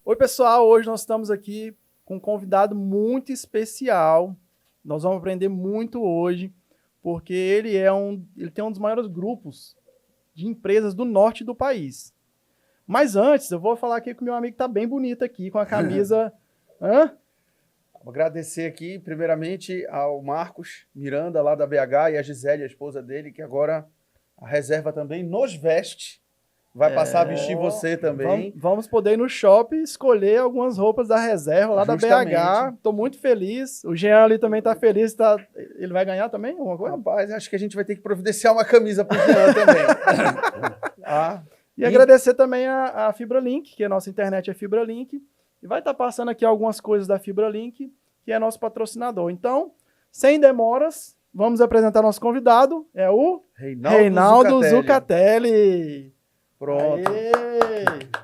Oi, pessoal, hoje nós estamos aqui com um convidado muito especial. Nós vamos aprender muito hoje, porque ele tem um dos maiores grupos de empresas do norte do país. Mas antes, eu vou falar aqui que o meu amigo está bem bonito aqui, com a camisa... Vou agradecer aqui, primeiramente, ao Marcos Miranda, lá da BH, e a Gisele, a esposa dele, que agora a reserva também nos veste. Vai passar a vestir você também. Vamos poder ir no shopping escolher algumas roupas da reserva lá Justamente. da BH. Estou muito feliz. O Jean ali também está feliz. Ele vai ganhar também alguma coisa? Rapaz, acho que a gente vai ter que providenciar uma camisa para o Jean também. E agradecer também a FibraLink, que a nossa internet é FibraLink. E vai estar passando aqui algumas coisas da FibraLink, que é nosso patrocinador. Então, sem demoras, vamos apresentar nosso convidado. É o Reinaldo Zucatelli. Pronto. Aê!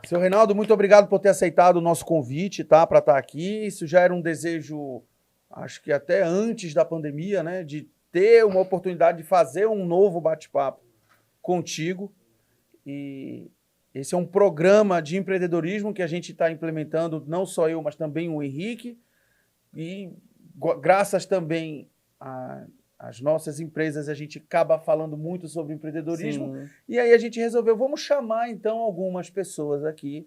Seu Reinaldo, muito obrigado por ter aceitado o nosso convite, tá, para estar aqui. Isso já era um desejo, acho que até antes da pandemia, né, de ter uma oportunidade de fazer um novo bate-papo contigo. E esse é um programa de empreendedorismo que a gente está implementando, não só eu, mas também o Henrique. E graças também às nossas empresas, a gente acaba falando muito sobre empreendedorismo. Sim. E aí a gente resolveu, vamos chamar então algumas pessoas aqui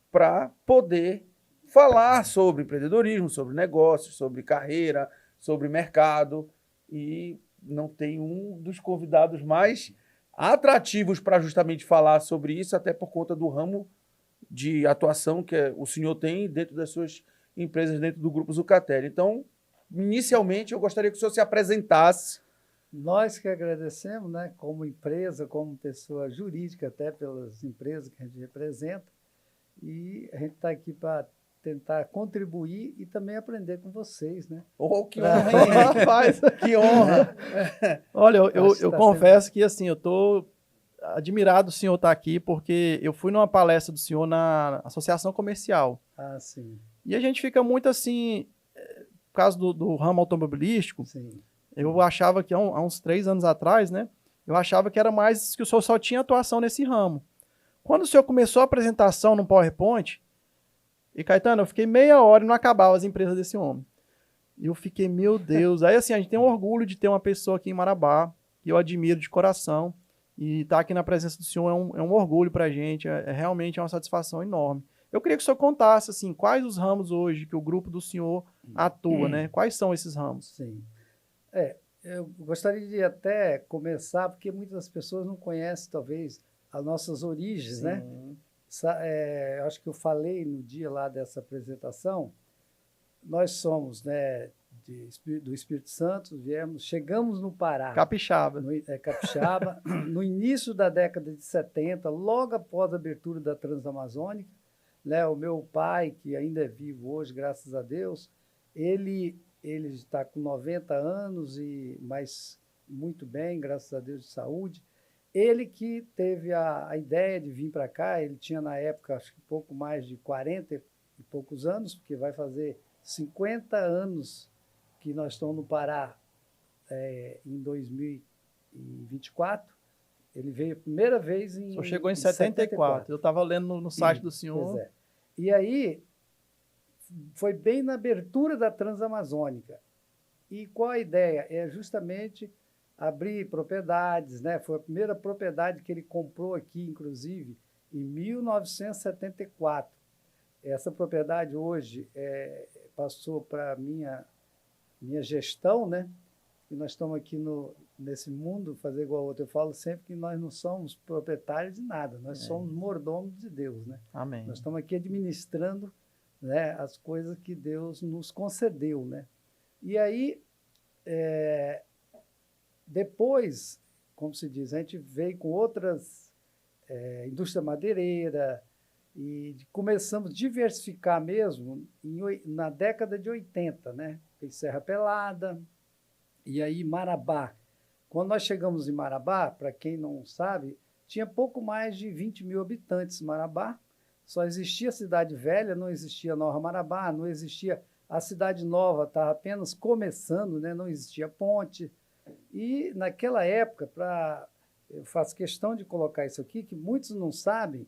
para poder falar sobre empreendedorismo, sobre negócios, sobre carreira, sobre mercado. E não tem um dos convidados mais atrativos para justamente falar sobre isso, até por conta do ramo de atuação que o senhor tem dentro das suas empresas, dentro do Grupo Zucatelli. Então, inicialmente, eu gostaria que o senhor se apresentasse. Nós que agradecemos, né, como empresa, como pessoa jurídica, até pelas empresas que a gente representa, e a gente está aqui para tentar contribuir e também aprender com vocês, né? Oh, que honra, hein, rapaz! Que honra! Olha, eu confesso que, assim, eu estou admirado do senhor estar aqui, porque eu fui numa palestra do senhor na Associação Comercial. Ah, sim. E a gente fica muito, assim, por causa do ramo automobilístico, sim. Eu achava que há uns 3 anos atrás, né? Eu achava que era mais que o senhor só tinha atuação nesse ramo. Quando o senhor começou a apresentação no PowerPoint, e Caetano, eu fiquei meia hora e não acabava as empresas desse homem. E eu fiquei, meu Deus. Aí, assim, a gente tem um orgulho de ter uma pessoa aqui em Marabá, que eu admiro de coração, e estar aqui na presença do senhor é um orgulho pra gente, realmente uma satisfação enorme. Eu queria que o senhor contasse, assim, quais os ramos hoje que o grupo do senhor atua, né? Quais são esses ramos? Sim. Eu gostaria de até começar, porque muitas pessoas não conhecem, talvez, as nossas origens, sim, né? Eu acho que eu falei no dia lá dessa apresentação, nós somos, né, do Espírito Santo, chegamos no Pará. Capixaba. Capixaba, no início da década de 70, logo após a abertura da Transamazônica, né, o meu pai, que ainda é vivo hoje, graças a Deus, ele está com 90 anos, mas muito bem, graças a Deus, de saúde. Ele que teve a ideia de vir para cá, ele tinha na época, acho que pouco mais de 40 e poucos anos, porque vai fazer 50 anos que nós estamos no Pará em 2024. Ele veio a primeira vez em... O senhor chegou em 74. Eu estava lendo no site do senhor. Pois é. E aí, foi bem na abertura da Transamazônica. E qual a ideia? É justamente abrir propriedades, né? Foi a primeira propriedade que ele comprou aqui, inclusive, em 1974. Essa propriedade hoje passou para a minha gestão, né? E nós estamos aqui nesse mundo, fazer igual ao outro. Eu falo sempre que nós não somos proprietários de nada, nós somos mordomos de Deus, né? Amém. Nós estamos aqui administrando, né, as coisas que Deus nos concedeu, né? E aí, depois, como se diz, a gente veio com outras, indústria madeireira, e começamos a diversificar mesmo na década de 80, né? Em Serra Pelada, e aí Marabá. Quando nós chegamos em Marabá, para quem não sabe, tinha pouco mais de 20 mil habitantes em Marabá, só existia a Cidade Velha, não existia Nova Marabá, não existia a Cidade Nova, estava apenas começando, né? Não existia ponte. E naquela época, eu faço questão de colocar isso aqui, que muitos não sabem,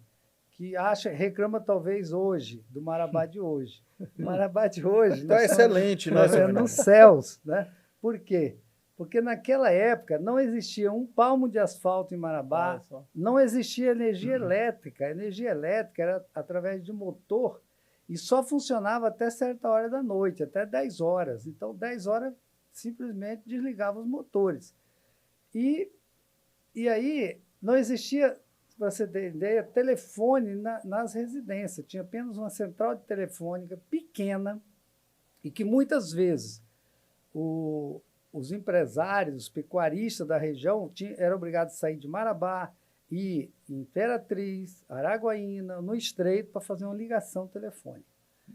que que reclama talvez hoje, do Marabá de hoje. O Marabá de hoje... Então é excelente, né? Nos céus, né? Por quê? Porque naquela época não existia um palmo de asfalto em Marabá, não existia energia elétrica. A energia elétrica era através de motor e só funcionava até certa hora da noite, até 10 horas. Então, 10 horas simplesmente desligava os motores. E aí não existia, para você ter ideia, telefone nas residências. Tinha apenas uma central de telefônica pequena e que muitas vezes os empresários, os pecuaristas da região eram obrigados a sair de Marabá, ir em Imperatriz, Araguaína, no Estreito, para fazer uma ligação telefônica.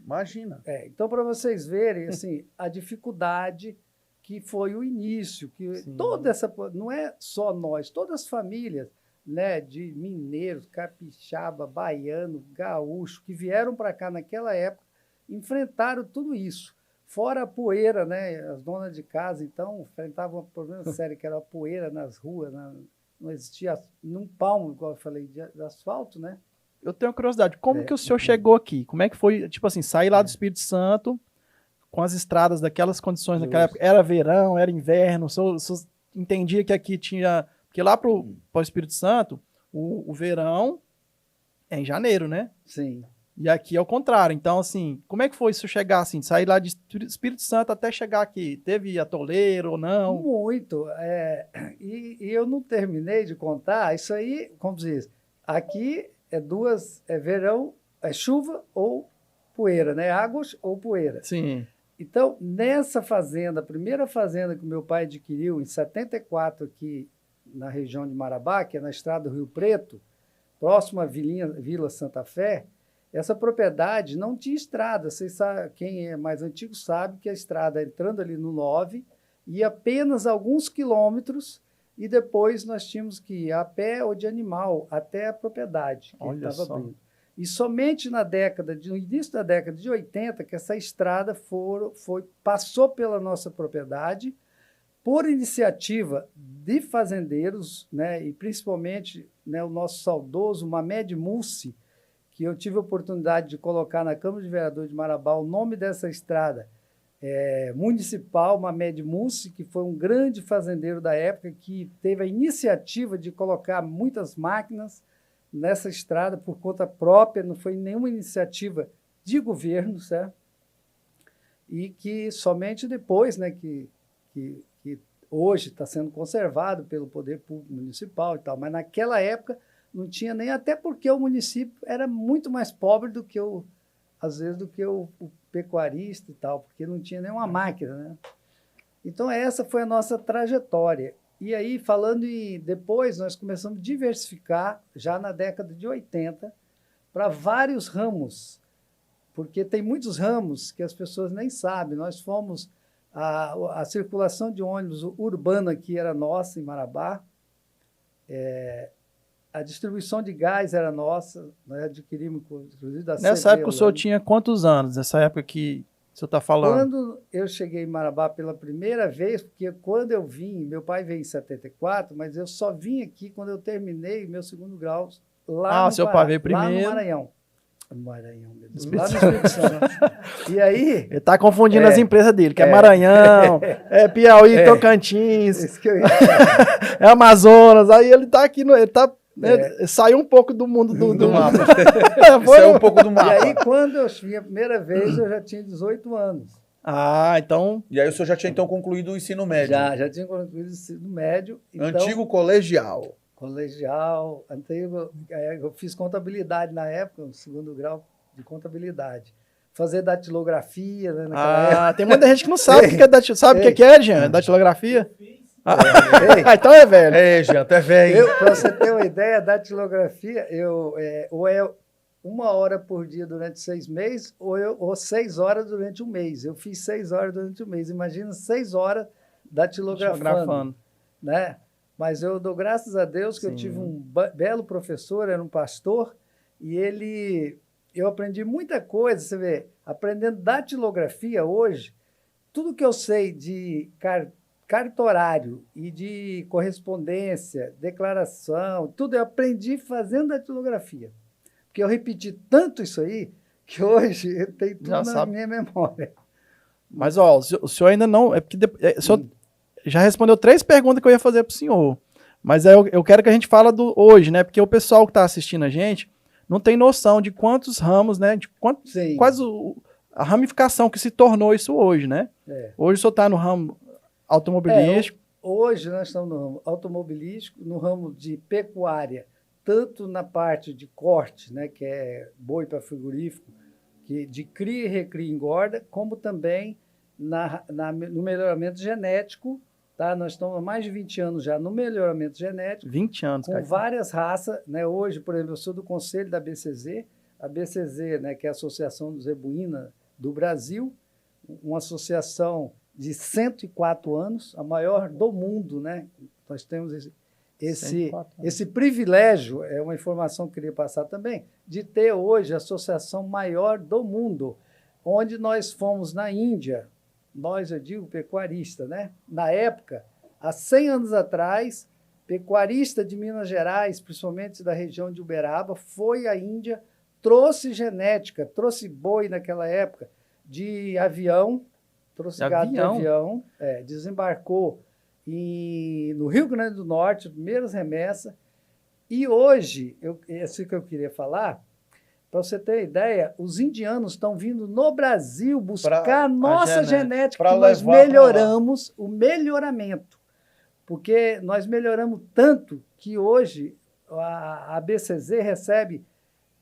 Imagina. Então, para vocês verem assim, a dificuldade que foi o início, que toda essa... Não é só nós, todas as famílias, né, de mineiros, capixaba, baiano, gaúcho, que vieram para cá naquela época, enfrentaram tudo isso. Fora a poeira, né? As donas de casa, então, enfrentavam um problema sério, que era a poeira nas ruas, não existia num palmo, igual eu falei, de asfalto, né? Eu tenho curiosidade, como que o senhor chegou aqui? Como é que foi, tipo assim, sair lá do Espírito Santo, com as estradas daquelas condições naquela época? Era verão, era inverno, o senhor entendia que aqui tinha... Porque lá para o Espírito Santo, o verão é em janeiro, né? Sim. E aqui é o contrário. Então, assim, como é que foi isso chegar, assim, sair lá de Espírito Santo até chegar aqui? Teve atoleiro ou não? Muito. E eu não terminei de contar. Isso aí, como diz, aqui é verão, é chuva ou poeira, né? Águas ou poeira. Sim. Então, nessa fazenda, a primeira fazenda que o meu pai adquiriu em 74 aqui na região de Marabá, que é na estrada do Rio Preto, próximo à Vila Santa Fé, essa propriedade não tinha estrada. Vocês sabem, quem é mais antigo sabe que a estrada, entrando ali no 9, ia apenas alguns quilômetros e depois nós tínhamos que ir a pé ou de animal até a propriedade que ele estava abrindo. E somente no início da década de 80 que essa estrada passou pela nossa propriedade por iniciativa de fazendeiros, né, e principalmente, né, o nosso saudoso Mamed Mussi, que eu tive a oportunidade de colocar na Câmara de Vereadores de Marabá o nome dessa estrada municipal, Mamed Mussi, que foi um grande fazendeiro da época, que teve a iniciativa de colocar muitas máquinas nessa estrada por conta própria, não foi nenhuma iniciativa de governo, certo? E que somente depois, né, que hoje está sendo conservado pelo Poder Público Municipal e tal, mas naquela época não tinha nem, até porque o município era muito mais pobre do que às vezes, do que o pecuarista e tal, porque não tinha nenhuma máquina, né? Então, essa foi a nossa trajetória. E aí, depois, nós começamos a diversificar, já na década de 80, para vários ramos, porque tem muitos ramos que as pessoas nem sabem. Nós fomos... A circulação de ônibus urbana aqui era nossa, em Marabá. A distribuição de gás era nossa, nós adquirimos, inclusive, da Nessa época o senhor tinha quantos anos? Nessa época que o senhor está falando? Quando eu cheguei em Marabá pela primeira vez, porque quando eu vim, meu pai veio em 74, mas eu só vim aqui quando eu terminei meu segundo grau lá no seu pai veio primeiro. Lá no Maranhão. Maranhão, meu Deus. Lá no Espírito Santo. E aí... Ele está confundindo as empresas dele, que é Maranhão, Piauí, Tocantins, isso que eu ia é Amazonas. Aí ele está aqui, saiu um pouco do mundo do mapa. Saiu um pouco do mapa. E aí, quando eu vim a primeira vez, eu já tinha 18 anos. Então... E aí o senhor já tinha, então, concluído o ensino médio? Já tinha concluído o ensino médio. Então, antigo colegial. Colegial, antigo, eu fiz contabilidade na época, no segundo grau de contabilidade. Fazer datilografia, né, naquela época. Tem muita gente que não sabe o que é datilografia. Sabe o que é, Jean? Datilografia? Então é velho. Jean, até velho. Para você ter uma ideia, datilografia, ou é 1 hora por dia durante 6 meses, ou 6 horas durante 1 mês. Eu fiz 6 horas durante 1 mês. Imagina 6 horas datilografando. Né? Mas eu dou graças a Deus que eu tive um belo professor, era um pastor, e eu aprendi muita coisa, você vê, aprendendo datilografia hoje, tudo que eu sei de cartorário e de correspondência, declaração, tudo eu aprendi fazendo datilografia. Porque eu repeti tanto isso aí, que hoje eu tenho tudo Já na sabe. minha memória. Mas, ó, o senhor ainda não. É porque o senhor já respondeu 3 perguntas que eu ia fazer pro senhor. Mas aí eu quero que a gente fale do hoje, né? Porque o pessoal que tá assistindo a gente não tem noção de quantos ramos, né? De Sim. quase a ramificação que se tornou isso hoje, né? É. Hoje o senhor tá no ramo automobilístico. Hoje nós estamos no ramo automobilístico, no ramo de pecuária, tanto na parte de corte, né, que é boi para frigorífico, que de cria e recria engorda, como também no melhoramento genético. Tá? Nós estamos há mais de 20 anos já no melhoramento genético, 20 anos, com cara. várias raças. Né? Hoje, por exemplo, eu sou do conselho da BCZ, a BCZ, né, que é a Associação dos Zebuína do Brasil, uma associação de 104 anos, a maior do mundo. Né? Nós temos esse privilégio, é uma informação que eu queria passar também, de ter hoje a associação maior do mundo, onde nós fomos na Índia, nós, eu digo, pecuarista, né? Na época, há 100 anos atrás, pecuarista de Minas Gerais, principalmente da região de Uberaba, foi à Índia, trouxe genética, trouxe boi naquela época de avião, trouxe gado de avião, desembarcou no Rio Grande do Norte, primeiras remessas, e hoje, isso que eu queria falar, para você ter ideia, os indianos estão vindo no Brasil buscar a nossa genética, que nós melhoramos o melhoramento. Porque nós melhoramos tanto que hoje a BCZ recebe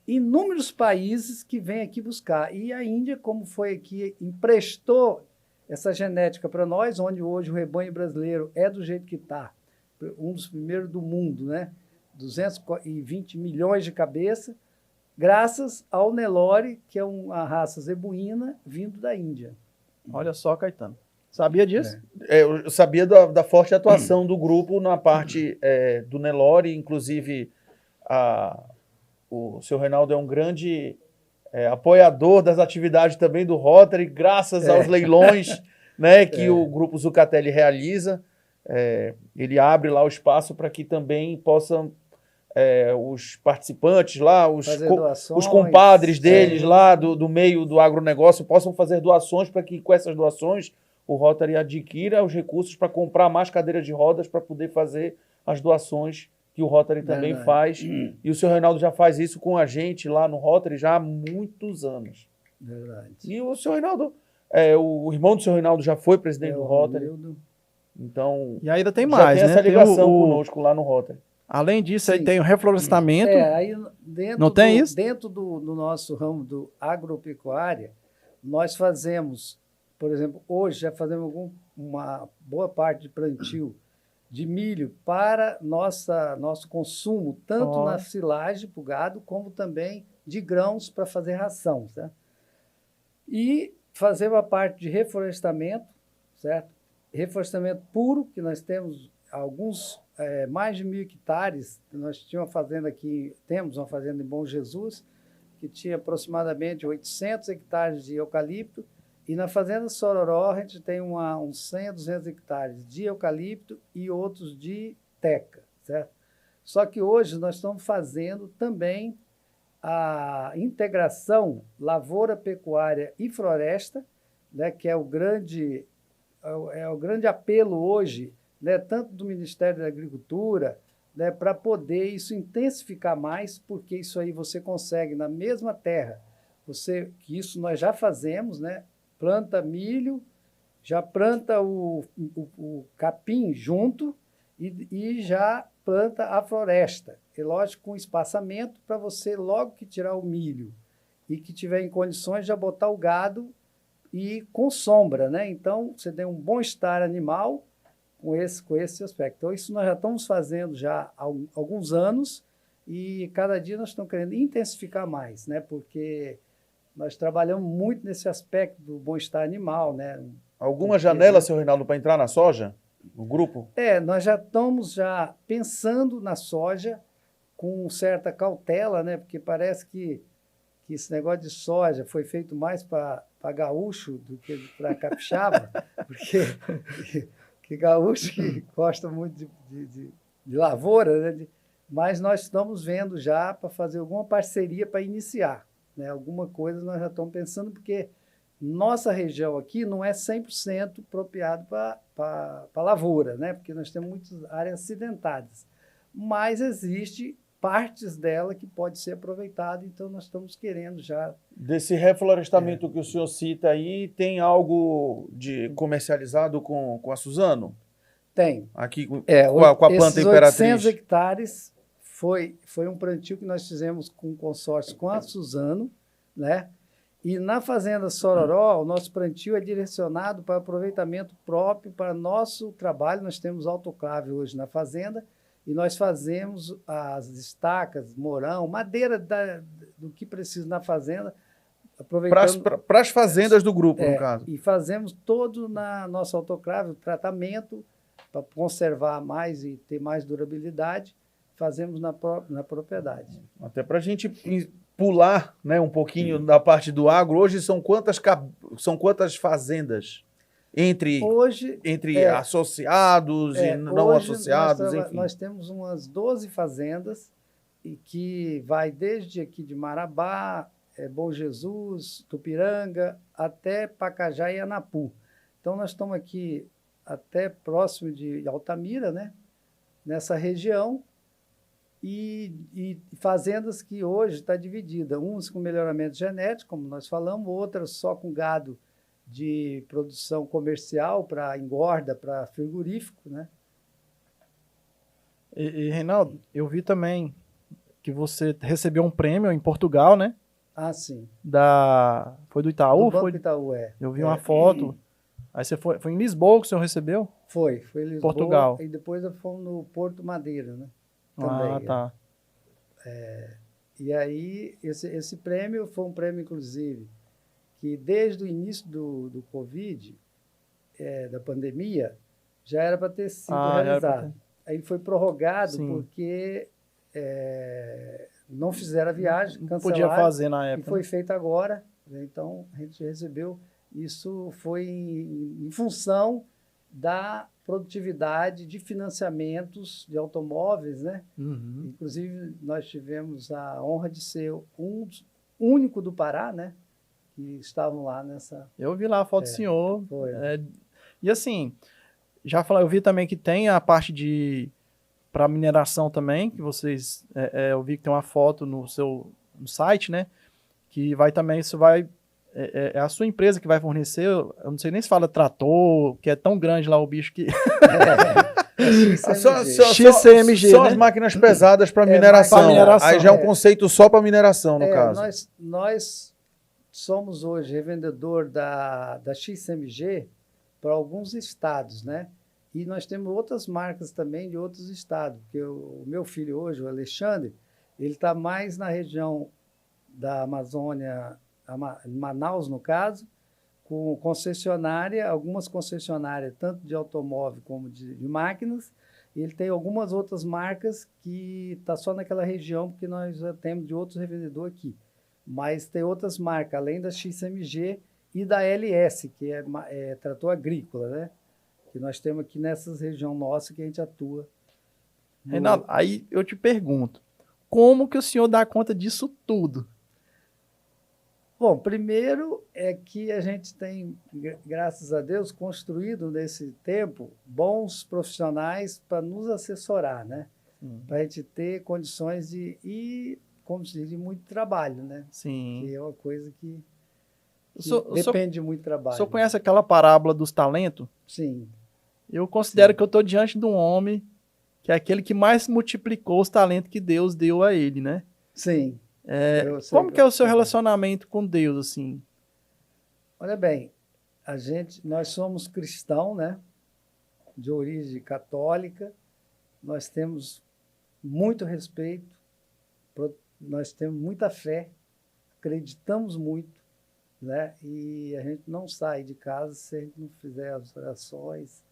inúmeros países que vêm aqui buscar. E a Índia, como foi aqui, emprestou essa genética para nós, onde hoje o rebanho brasileiro é do jeito que está, um dos primeiros do mundo, né? 220 milhões de cabeças, graças ao Nelore, que é uma raça zebuína vindo da Índia. Olha só, Caetano. Sabia disso? Eu sabia da forte atuação do grupo na parte do Nelore, inclusive o seu Reinaldo é um grande apoiador das atividades também do Rotary, graças aos leilões, né, que o grupo Zucatelli realiza. Ele abre lá o espaço para que também possam os participantes lá, os compadres deles lá do meio do agronegócio possam fazer doações para que com essas doações o Rotary adquira os recursos para comprar mais cadeiras de rodas para poder fazer as doações que o Rotary também faz. E o seu Reinaldo já faz isso com a gente lá no Rotary já há muitos anos. Verdade. E o seu Reinaldo, o irmão do seu Reinaldo já foi presidente do Rotary. Então, e ainda tem mais, já tem essa ligação conosco lá no Rotary. Além disso, aí tem o reflorestamento. Aí não tem isso? Dentro do nosso ramo do agropecuária, nós fazemos, por exemplo, hoje já fazemos uma boa parte de plantio de milho para nosso consumo, tanto na silagem para o gado, como também de grãos para fazer ração. Certo? E fazemos a parte de reflorestamento, certo? Reflorestamento puro, que nós temos mais de 1.000 hectares. Nós tínhamos temos uma fazenda em Bom Jesus, que tinha aproximadamente 800 hectares de eucalipto, e na fazenda Sororó a gente tem uns 100 a 200 hectares de eucalipto e outros de teca, certo? Só que hoje nós estamos fazendo também a integração lavoura, pecuária e floresta, né, que é o grande apelo hoje, né, tanto do Ministério da Agricultura, né, para poder isso intensificar mais, porque isso aí você consegue na mesma terra, que isso nós já fazemos, né, planta milho, já planta o capim junto e já planta a floresta. É lógico, com espaçamento para você, logo que tirar o milho e que tiver em condições, já botar o gado e com sombra, né? Então, você tem um bom-estar animal com esse aspecto. Então, isso nós já estamos fazendo já há alguns anos e cada dia nós estamos querendo intensificar mais, né? Porque nós trabalhamos muito nesse aspecto do bom-estar animal, né? Alguma janela, seu Reinaldo, para entrar na soja? No grupo? Nós já estamos pensando na soja com certa cautela, né? Porque parece que esse negócio de soja foi feito mais para gaúcho do que para capixaba, porque gaúcho que gosta muito de lavoura, né? Mas nós estamos vendo já para fazer alguma parceria para iniciar, né? Alguma coisa nós já estamos pensando, porque nossa região aqui não é 100% apropriado para lavoura, né? Porque nós temos muitas áreas acidentadas. Mas existe partes dela que pode ser aproveitada, então nós estamos querendo já. Desse reflorestamento que o senhor cita aí, tem algo de comercializado com a Suzano? Tem. Aqui com a planta esses Imperatriz? 800 hectares foi um plantio que nós fizemos com o consórcio com a Suzano, né? E na Fazenda Sororó, o nosso plantio é direcionado para aproveitamento próprio para nosso trabalho. Nós temos autoclave hoje na fazenda e nós fazemos as estacas, morão, madeira do que precisa na fazenda, aproveitando Para as fazendas do grupo, no caso. E fazemos todo na nossa autoclave, o tratamento para conservar mais e ter mais durabilidade, fazemos na propriedade. Até para a gente pular, né, um pouquinho da parte do agro, hoje são quantas fazendas entre associados e não associados, enfim? Nós temos umas 12 fazendas e que vai desde aqui de Marabá, Bom Jesus, Tupiranga, até Pacajá e Anapu. Então, nós estamos aqui até próximo de Altamira, né, nessa região, e fazendas que hoje está dividida, umas com melhoramento genético, como nós falamos, outras só com gado de produção comercial para engorda, para frigorífico, né? E, Reinaldo, eu vi também que você recebeu um prêmio em Portugal, né? Ah, sim. Foi do Itaú? Do Banco Itaú, Eu vi uma foto. Aí você foi em Lisboa que o senhor recebeu? Foi em Lisboa. Portugal. E depois eu fui no Porto Madeira, né? Também, ah, tá. E aí, esse prêmio foi um prêmio, inclusive, que desde o início do Covid, da pandemia, já era para ter sido realizado. Aí foi prorrogado. Sim. Porque não fizeram a viagem, cancelaram. Não podia fazer na época. E foi feito agora, né? Então a gente recebeu. Isso foi em função da produtividade de financiamentos de automóveis, né? Uhum. Inclusive, nós tivemos a honra de ser um único do Pará, né? Que estavam lá nessa... Eu vi lá a foto do senhor. Foi. E assim, eu vi também que tem a parte para mineração também, que vocês... eu vi que tem uma foto no site, né? Que vai também, isso vai... É a sua empresa que vai fornecer, eu não sei nem se fala trator, que é tão grande lá o bicho que... XCMG, são, né? As máquinas pesadas para mineração. Aí já é um conceito só para mineração, no caso. Nós somos hoje revendedor da XCMG para alguns estados, né? E nós temos outras marcas também de outros estados, porque o meu filho hoje, o Alexandre, ele está mais na região da Amazônia, Manaus, no caso, com concessionária, algumas concessionárias, tanto de automóvel como de máquinas, e ele tem algumas outras marcas que está só naquela região, porque nós já temos de outros revendedores aqui. Mas tem outras marcas, além da XMG e da LS, que é trator agrícola, né? Que nós temos aqui nessas regiões nossas que a gente atua. Reinaldo, aí eu te pergunto, como que o senhor dá conta disso tudo? Bom, primeiro é que a gente tem, graças a Deus, construído nesse tempo bons profissionais para nos assessorar, né? Para a gente ter condições como se diz, de muito trabalho, né? Sim. Que é uma coisa que depende de muito trabalho. O senhor conhece aquela parábola dos talentos? Sim. Eu considero que eu estou diante de um homem que é aquele que mais multiplicou os talentos que Deus deu a ele, né? Sim. Como que é o seu relacionamento com Deus, assim? Olha bem, nós somos cristãos, né? De origem católica, nós temos muito respeito, nós temos muita fé, acreditamos muito, né? E a gente não sai de casa se a gente não fizer as orações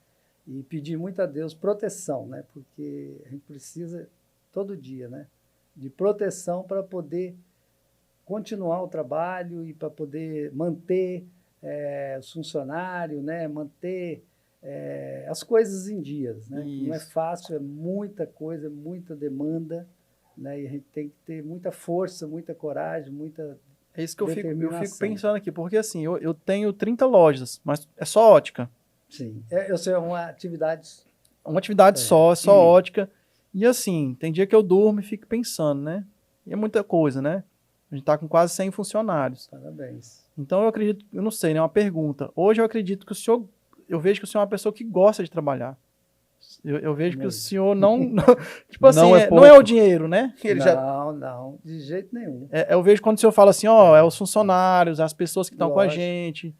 e pedir muito a Deus proteção, né? Porque a gente precisa todo dia, né? De proteção para poder continuar o trabalho e para poder manter os funcionários, né? Manter as coisas em dias, né? Não é Isso. fácil, é muita coisa, muita demanda, né? E a gente tem que ter muita força, muita coragem, muita É isso que eu fico determinação. pensando aqui, porque assim, eu tenho 30 lojas, mas é só ótica. Sim, eu sei, é uma atividade. Uma atividade É. só, é só ótica. E assim, tem dia que eu durmo e fico pensando, né? E é muita coisa, né? A gente tá com quase 100 funcionários. Parabéns. Então eu acredito, eu não sei, né? Uma pergunta. Hoje eu acredito que o senhor, eu vejo que o senhor é uma pessoa que gosta de trabalhar. Eu vejo que o Muito. senhor não, tipo assim, Não é não é pouco. o dinheiro, né? Ele já Não, de jeito nenhum. Eu vejo quando o senhor fala assim, ó, é os funcionários, as pessoas que estão com a Lógico. gente.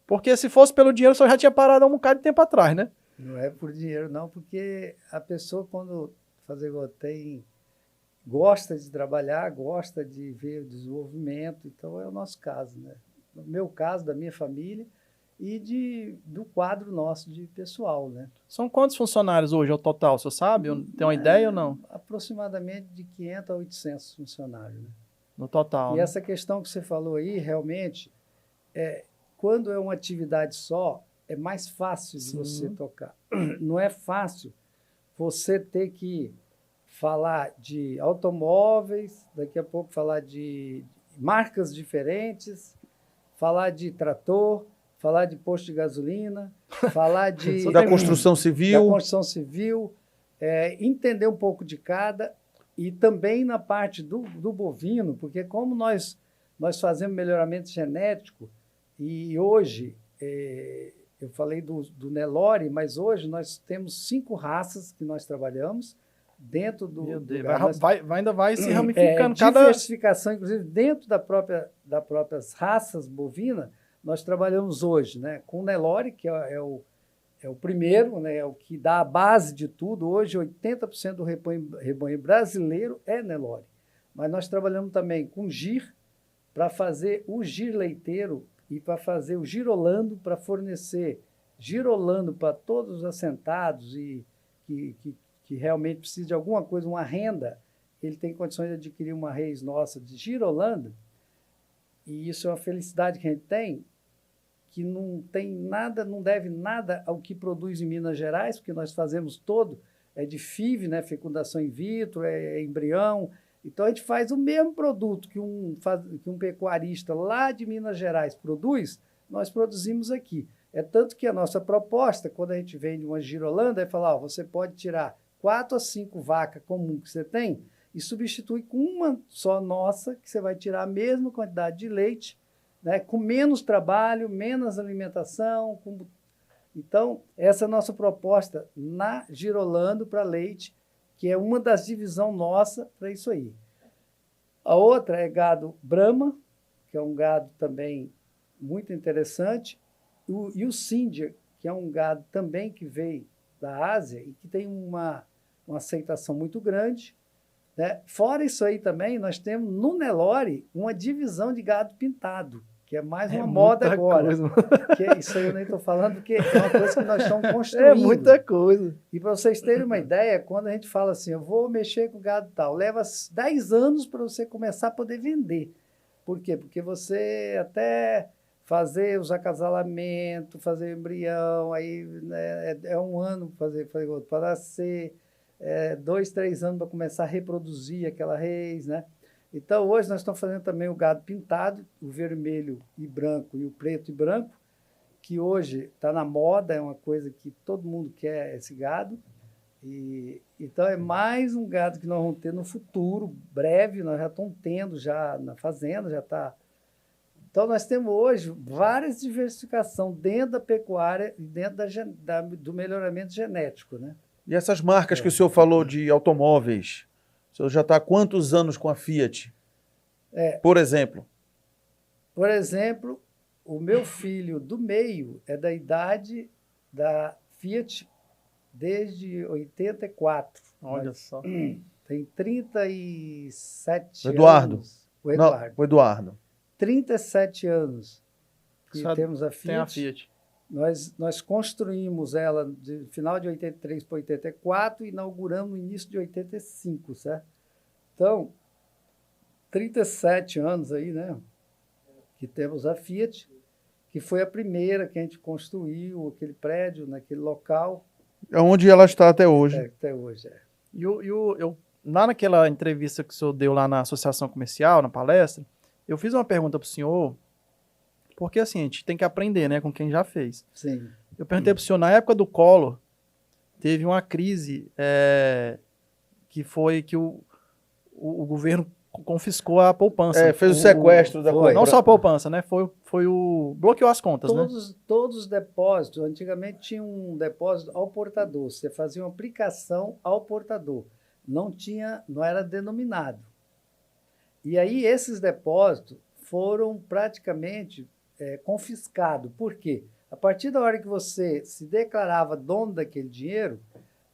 Porque se fosse pelo dinheiro, o senhor já tinha parado há um bocado de tempo atrás, né? Não é por dinheiro, não, porque a pessoa, quando fazer igual tem, gosta de trabalhar, gosta de ver o desenvolvimento, então é o nosso caso, né? No meu caso, da minha família e do quadro nosso de pessoal, né? São quantos funcionários hoje ao total, o senhor sabe? Tem uma ideia ou não? Aproximadamente de 500 a 800 funcionários, né? No total, E né? essa questão que você falou aí, realmente, quando é uma atividade só, é mais fácil de Sim. você tocar. Não é fácil você ter que falar de automóveis, daqui a pouco falar de marcas diferentes, falar de trator, falar de posto de gasolina, falar de da construção da civil. construção civil, entender um pouco de cada, e também na parte do bovino, porque como nós fazemos melhoramento genético, e hoje, eu falei do Nelore, mas hoje nós temos 5 raças que nós trabalhamos dentro do... Meu Deus, gado. ainda vai se ramificando cada... Diversificação, inclusive, dentro das próprias raças bovinas, nós trabalhamos hoje, né, com o Nelore, que é o primeiro, né, é o que dá a base de tudo. Hoje, 80% do rebanho brasileiro é Nelore. Mas nós trabalhamos também com gir, para fazer o gir leiteiro e para fazer o girolando, para fornecer girolando para todos os assentados e que realmente precisa de alguma coisa, uma renda, ele tem condições de adquirir uma reis nossa de girolando, e isso é uma felicidade que a gente tem, que não tem nada, não deve nada ao que produz em Minas Gerais, porque nós fazemos todo, é de FIV, né, fecundação in vitro, é embrião. Então a gente faz o mesmo produto que um pecuarista lá de Minas Gerais produz, nós produzimos aqui. É tanto que a nossa proposta, quando a gente vende uma girolanda, é falar, ó, você pode tirar 4 a 5 vacas comuns que você tem e substitui com uma só nossa, que você vai tirar a mesma quantidade de leite, né, com menos trabalho, menos alimentação. Então, essa é a nossa proposta na Girolando para leite, que é uma das divisões nossa para isso aí. A outra é gado Brahma, que é um gado também muito interessante, e o Sindia, que é um gado também que veio da Ásia e que tem uma aceitação muito grande, né? Fora isso aí também, nós temos no Nelore uma divisão de gado pintado, que é mais uma moda agora. Que isso aí eu nem estou falando, porque é uma coisa que nós estamos construindo. É muita coisa. E para vocês terem uma ideia, quando a gente fala assim, eu vou mexer com gado tal, leva 10 anos para você começar a poder vender. Por quê? Porque você até fazer os acasalamentos, fazer embrião, aí né, é 1 ano para nascer, 2, 3 anos para começar a reproduzir aquela reis, né? Então, hoje nós estamos fazendo também o gado pintado, o vermelho e branco e o preto e branco, que hoje está na moda, é uma coisa que todo mundo quer esse gado. Então, é mais um gado que nós vamos ter no futuro, breve, nós já estamos tendo já na fazenda, já está. Então, nós temos hoje várias diversificações dentro da pecuária e dentro do melhoramento genético, né? E essas marcas que o senhor falou de automóveis, o senhor já está há quantos anos com a Fiat? Por exemplo? Por exemplo, o meu filho do meio é da idade da Fiat desde 84. Olha só. Tem 37 Eduardo. anos. O Eduardo. Não, o Eduardo. 37 anos que Só temos a Fiat. Tem a Fiat. Nós construímos ela de final de 83 para 84 e inauguramos no início de 85, certo? Então, 37 anos aí, né? Que temos a Fiat. que foi a primeira que a gente construiu, aquele prédio, naquele local, É onde ela está até hoje. até hoje. Lá naquela entrevista que o senhor deu lá na Associação Comercial, na palestra, eu fiz uma pergunta para o senhor, porque assim, a gente tem que aprender, né, com quem já fez. Sim. Eu perguntei para o senhor, na época do Collor, teve uma crise que foi que o governo confiscou a poupança. Fez o sequestro da compra. Não só a poupança, né? Bloqueou as contas, né? Todos os depósitos, antigamente tinha um depósito ao portador, você fazia uma aplicação ao portador, não era denominado. E aí esses depósitos foram praticamente confiscados. Por quê? A partir da hora que você se declarava dono daquele dinheiro,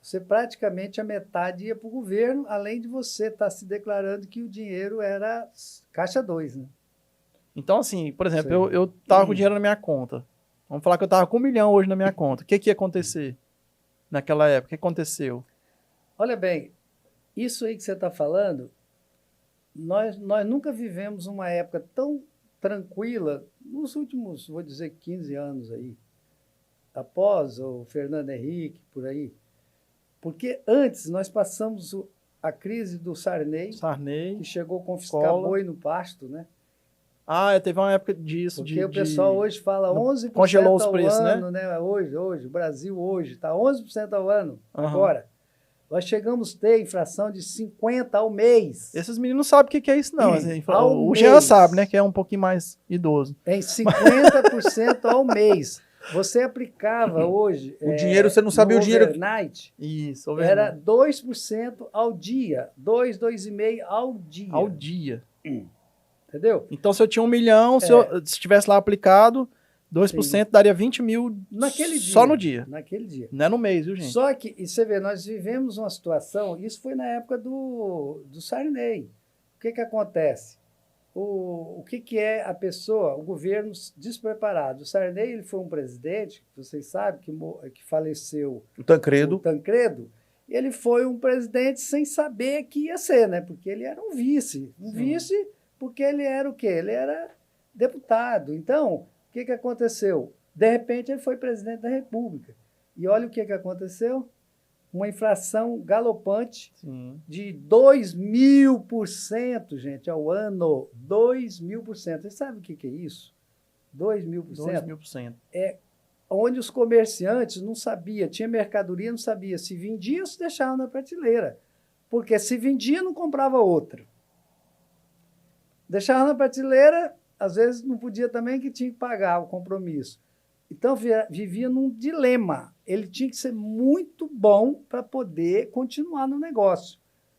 você praticamente a metade ia para o governo, além de você estar se declarando que o dinheiro era caixa 2, né? Então, assim, por exemplo, eu tava com dinheiro na minha conta. Vamos falar que eu tava com 1 milhão hoje na minha conta. O que ia acontecer naquela época? O que aconteceu? Olha bem, isso aí que você está falando, nós nunca vivemos uma época tão tranquila nos últimos, vou dizer, 15 anos aí, após o Fernando Henrique, por aí. Porque antes nós passamos a crise do Sarney, que chegou a confiscar boi no pasto, né? Teve uma época disso. Porque o pessoal hoje fala 11% congelou os ao preços, ano, né? Hoje, o Brasil hoje está 11% ao ano, agora. Nós chegamos a ter inflação de 50% ao mês. Esses meninos não sabem o que é isso, não. Assim, o mês. Jean sabe, né? Que é um pouquinho mais idoso. Em 50% ao mês. Você aplicava hoje... O dinheiro, você não sabia o dinheiro... Overnight, isso, overnight. Era 2% ao dia. 2,5% ao dia. Ao dia. Entendeu? Então, se eu tinha 1 milhão, se tivesse lá aplicado, 2% Sim. Daria 20 mil naquele dia, só no dia. Naquele dia. Não é no mês, viu, gente? Só que, e você vê, nós vivemos uma situação, isso foi na época do Sarney. O que acontece? O que é a pessoa, o governo despreparado? O Sarney, ele foi um presidente, vocês sabem, que faleceu. O Tancredo. Ele foi um presidente sem saber que ia ser, né? Porque ele era um vice. Vice porque ele era o quê? Ele era deputado. Então, o que aconteceu? De repente, ele foi presidente da República. E olha o que aconteceu. Uma inflação galopante de 2.000%, gente, ao ano. 2.000%. Você sabe o que é isso? 2.000%. 2.000%. É onde os comerciantes não sabiam, tinha mercadoria, não sabia se vendia ou se deixava na prateleira. Porque se vendia, não comprava outra. Deixava na prateleira, às vezes não podia também, que tinha que pagar o compromisso. Então, vivia num dilema. Ele tinha que ser muito bom para poder continuar no negócio,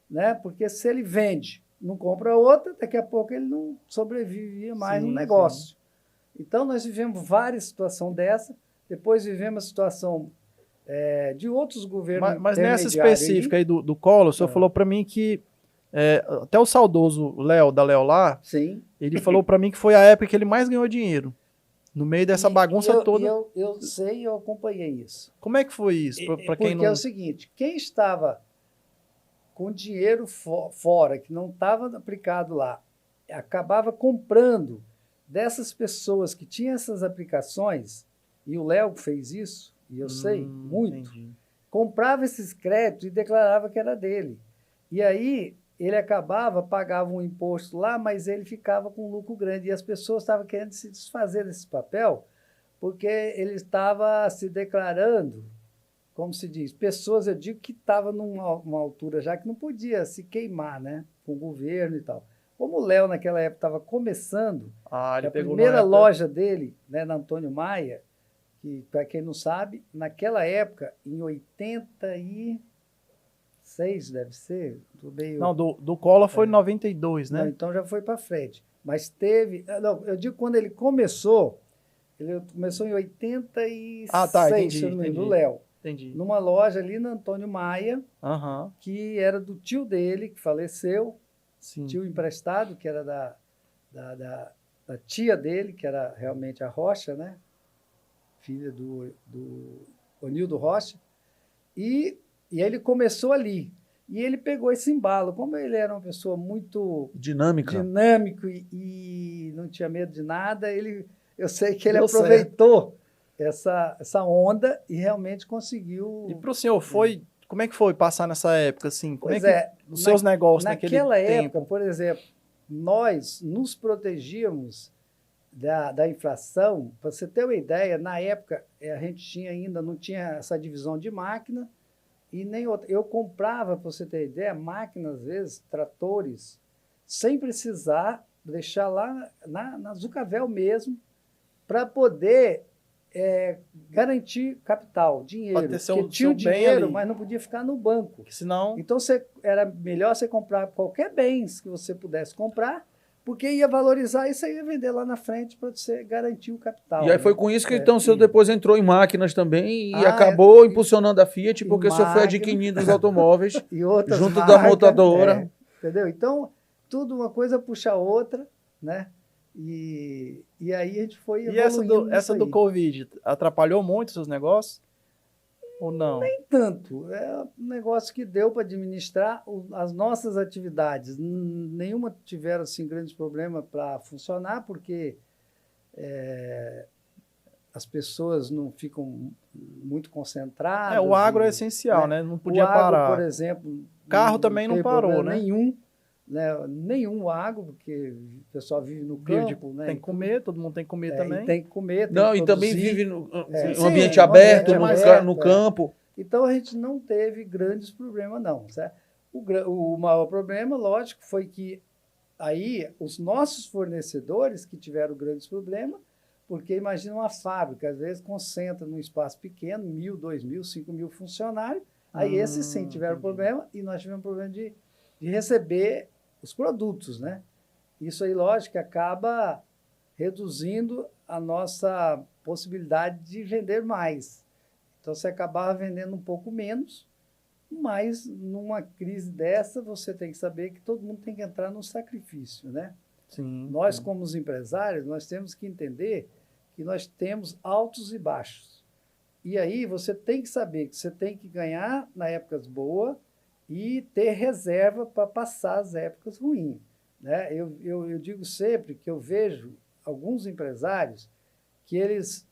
né? Porque se ele vende, não compra outra, daqui a pouco ele não sobrevivia mais no negócio. Então, nós vivemos várias situações dessa. Depois vivemos a situação de outros governos. Mas nessa específica aí do Collor, o senhor falou para mim que até o saudoso Léo, da Leolá, ele falou para mim que foi a época que ele mais ganhou dinheiro. No meio dessa bagunça toda. Eu sei, eu acompanhei isso. Como é que foi isso? Porque é o seguinte, quem estava com dinheiro fora, que não estava aplicado lá, acabava comprando dessas pessoas que tinham essas aplicações, e o Léo fez isso, e eu sei, muito, entendi. Comprava esses créditos e declarava que era dele. E aí ele pagava um imposto lá, mas ele ficava com um lucro grande. E as pessoas estavam querendo se desfazer desse papel, porque ele estava se declarando, como se diz, pessoas, eu digo que estavam numa altura já que não podia se queimar, né, com o governo e tal. Como o Léo, naquela época, estava começando, a primeira loja dele, né, na Antônio Maia, que, para quem não sabe, naquela época, em 86, deve ser? Não, do Collor foi em 92, né? Não, então já foi para frente. Mas teve... Não, eu digo quando ele começou em 86, entendi. Do Léo. Entendi. Numa loja ali na Antônio Maia, que era do tio dele, que faleceu, tio emprestado, que era da tia dele, que era realmente a Rocha, né? Filha do Onildo Rocha. E ele começou ali. E ele pegou esse embalo. Como ele era uma pessoa muito dinâmico e não tinha medo de nada, ele eu sei que ele Deu aproveitou essa onda e realmente conseguiu. E para o senhor como é que foi passar nessa época, assim? Como Pois é que é, os seus negócios naquele naquela época, tempo? por exemplo, nós nos protegíamos da inflação. Para você ter uma ideia, na época a gente ainda não tinha essa divisão de máquina e nem outra. Eu comprava, para você ter ideia, máquinas, às vezes, tratores, sem precisar deixar lá na Zucavel mesmo, para poder garantir capital, dinheiro. Pra ter seu- Porque tinha o seu bem dinheiro, ali. mas não podia ficar no banco. Porque senão, Então, era melhor você comprar qualquer bens que você pudesse comprar, porque ia valorizar e você ia vender lá na frente para você garantir o capital. E aí foi né? com isso que É, então o senhor e- depois entrou em máquinas também e Ah, acabou impulsionando a Fiat em porque o senhor foi máquina. adquirindo os automóveis e outras junto da marcas, montadora. entendeu? Então, tudo uma coisa puxa a outra, né? E aí a gente foi e essa evoluindo essa nisso do aí. Covid atrapalhou muito os seus negócios? Ou não? Nem tanto. É um negócio que deu para administrar as nossas atividades. Nenhuma tiveram assim, grandes problemas para funcionar, porque as pessoas não ficam muito concentradas. O agro é e, essencial, né? Não podia o agro, parar. por exemplo, Carro também não teve parou, problema né? Nenhum, né? Nenhum agro, porque o pessoal vive no campo, né? Tem que comer, todo mundo tem que comer E também. tem que comer, tem Não, que e também produzir. vive no Sim, ambiente no aberto, ambiente no, aberto, no campo. Então a gente não teve grandes problemas, não. Certo? O maior problema, lógico, foi que aí os nossos fornecedores que tiveram grandes problemas, porque imagina uma fábrica, às vezes concentra num espaço pequeno, 1.000, 2.000, 5.000 funcionários, aí esses sim tiveram problema e nós tivemos problema de receber os produtos, né? Isso aí, lógico, acaba reduzindo a nossa possibilidade de vender mais. Então, você acabava vendendo um pouco menos, mas numa crise dessa, você tem que saber que todo mundo tem que entrar no sacrifício, né? Sim. Nós, como os empresários, nós temos que entender que nós temos altos e baixos. E aí você tem que saber que você tem que ganhar na épocas boas e ter reserva para passar as épocas ruins. Né? Eu digo sempre que eu vejo alguns empresários que eles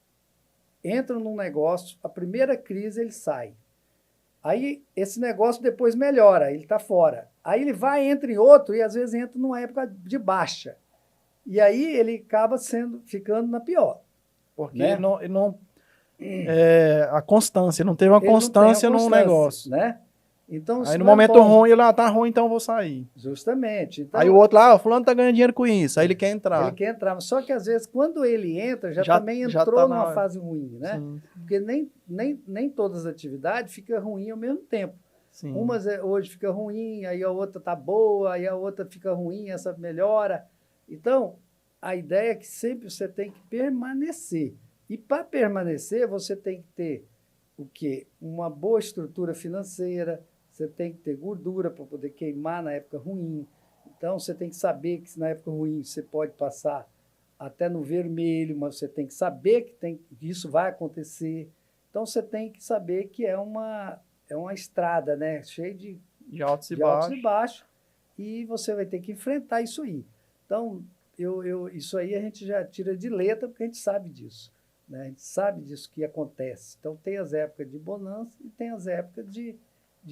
entram num negócio, a primeira crise ele sai. Aí esse negócio depois melhora, ele está fora. Aí ele vai, entra em outro e às vezes entra numa época de baixa. E aí ele acaba ficando na pior. Porque né? ele não a constância, não teve uma Ele não tem a constância num constância, negócio. né? Então, Aí isso no não é momento bom. ruim, ele tá ruim, então eu vou sair. Justamente. Então, Aí o outro lá, fulano tá ganhando dinheiro com isso, aí ele quer entrar. ele quer entrar. Só que às vezes, quando ele entra, já também já entrou tá numa na- fase ruim, né? Sim, Porque nem todas as atividades ficam ruins ao mesmo tempo. sim. Umas hoje fica ruim, aí a outra tá boa, aí a outra fica ruim, essa melhora. Então, a ideia é que sempre você tem que permanecer. E para permanecer, você tem que ter o quê? Uma boa estrutura financeira, você tem que ter gordura para poder queimar na época ruim. Então, você tem que saber que na época ruim você pode passar até no vermelho, mas você tem que saber que isso vai acontecer. Então, você tem que saber que é uma estrada, né? Cheia de De altos e altos e baixos. baixos, e você vai ter que enfrentar isso aí. Então, isso aí a gente já tira de letra, porque a gente sabe disso. Né? A gente sabe disso que acontece. Então, tem as épocas de bonança e tem as épocas de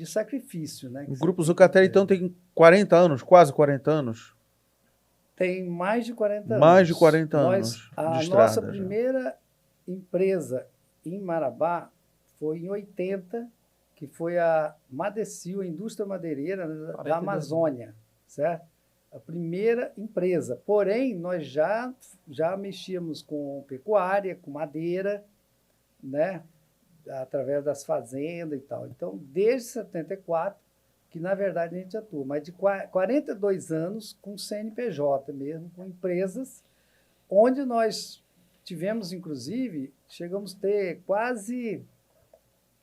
sacrifício. Né? O Grupo Zucatelli, então, tem 40 anos, quase 40 anos. Tem mais de 40 anos. Mais de 40 anos A de estrada nossa já. primeira empresa em Marabá foi em 80, que foi a Madecil, a indústria madeireira, né, 42 da Amazônia, certo? A primeira empresa. Porém, nós já mexíamos com pecuária, com madeira, né? Através das fazendas e tal. Então, desde 74, que na verdade a gente atua, mas de 42 anos com CNPJ mesmo, com empresas, onde nós tivemos, inclusive, chegamos a ter quase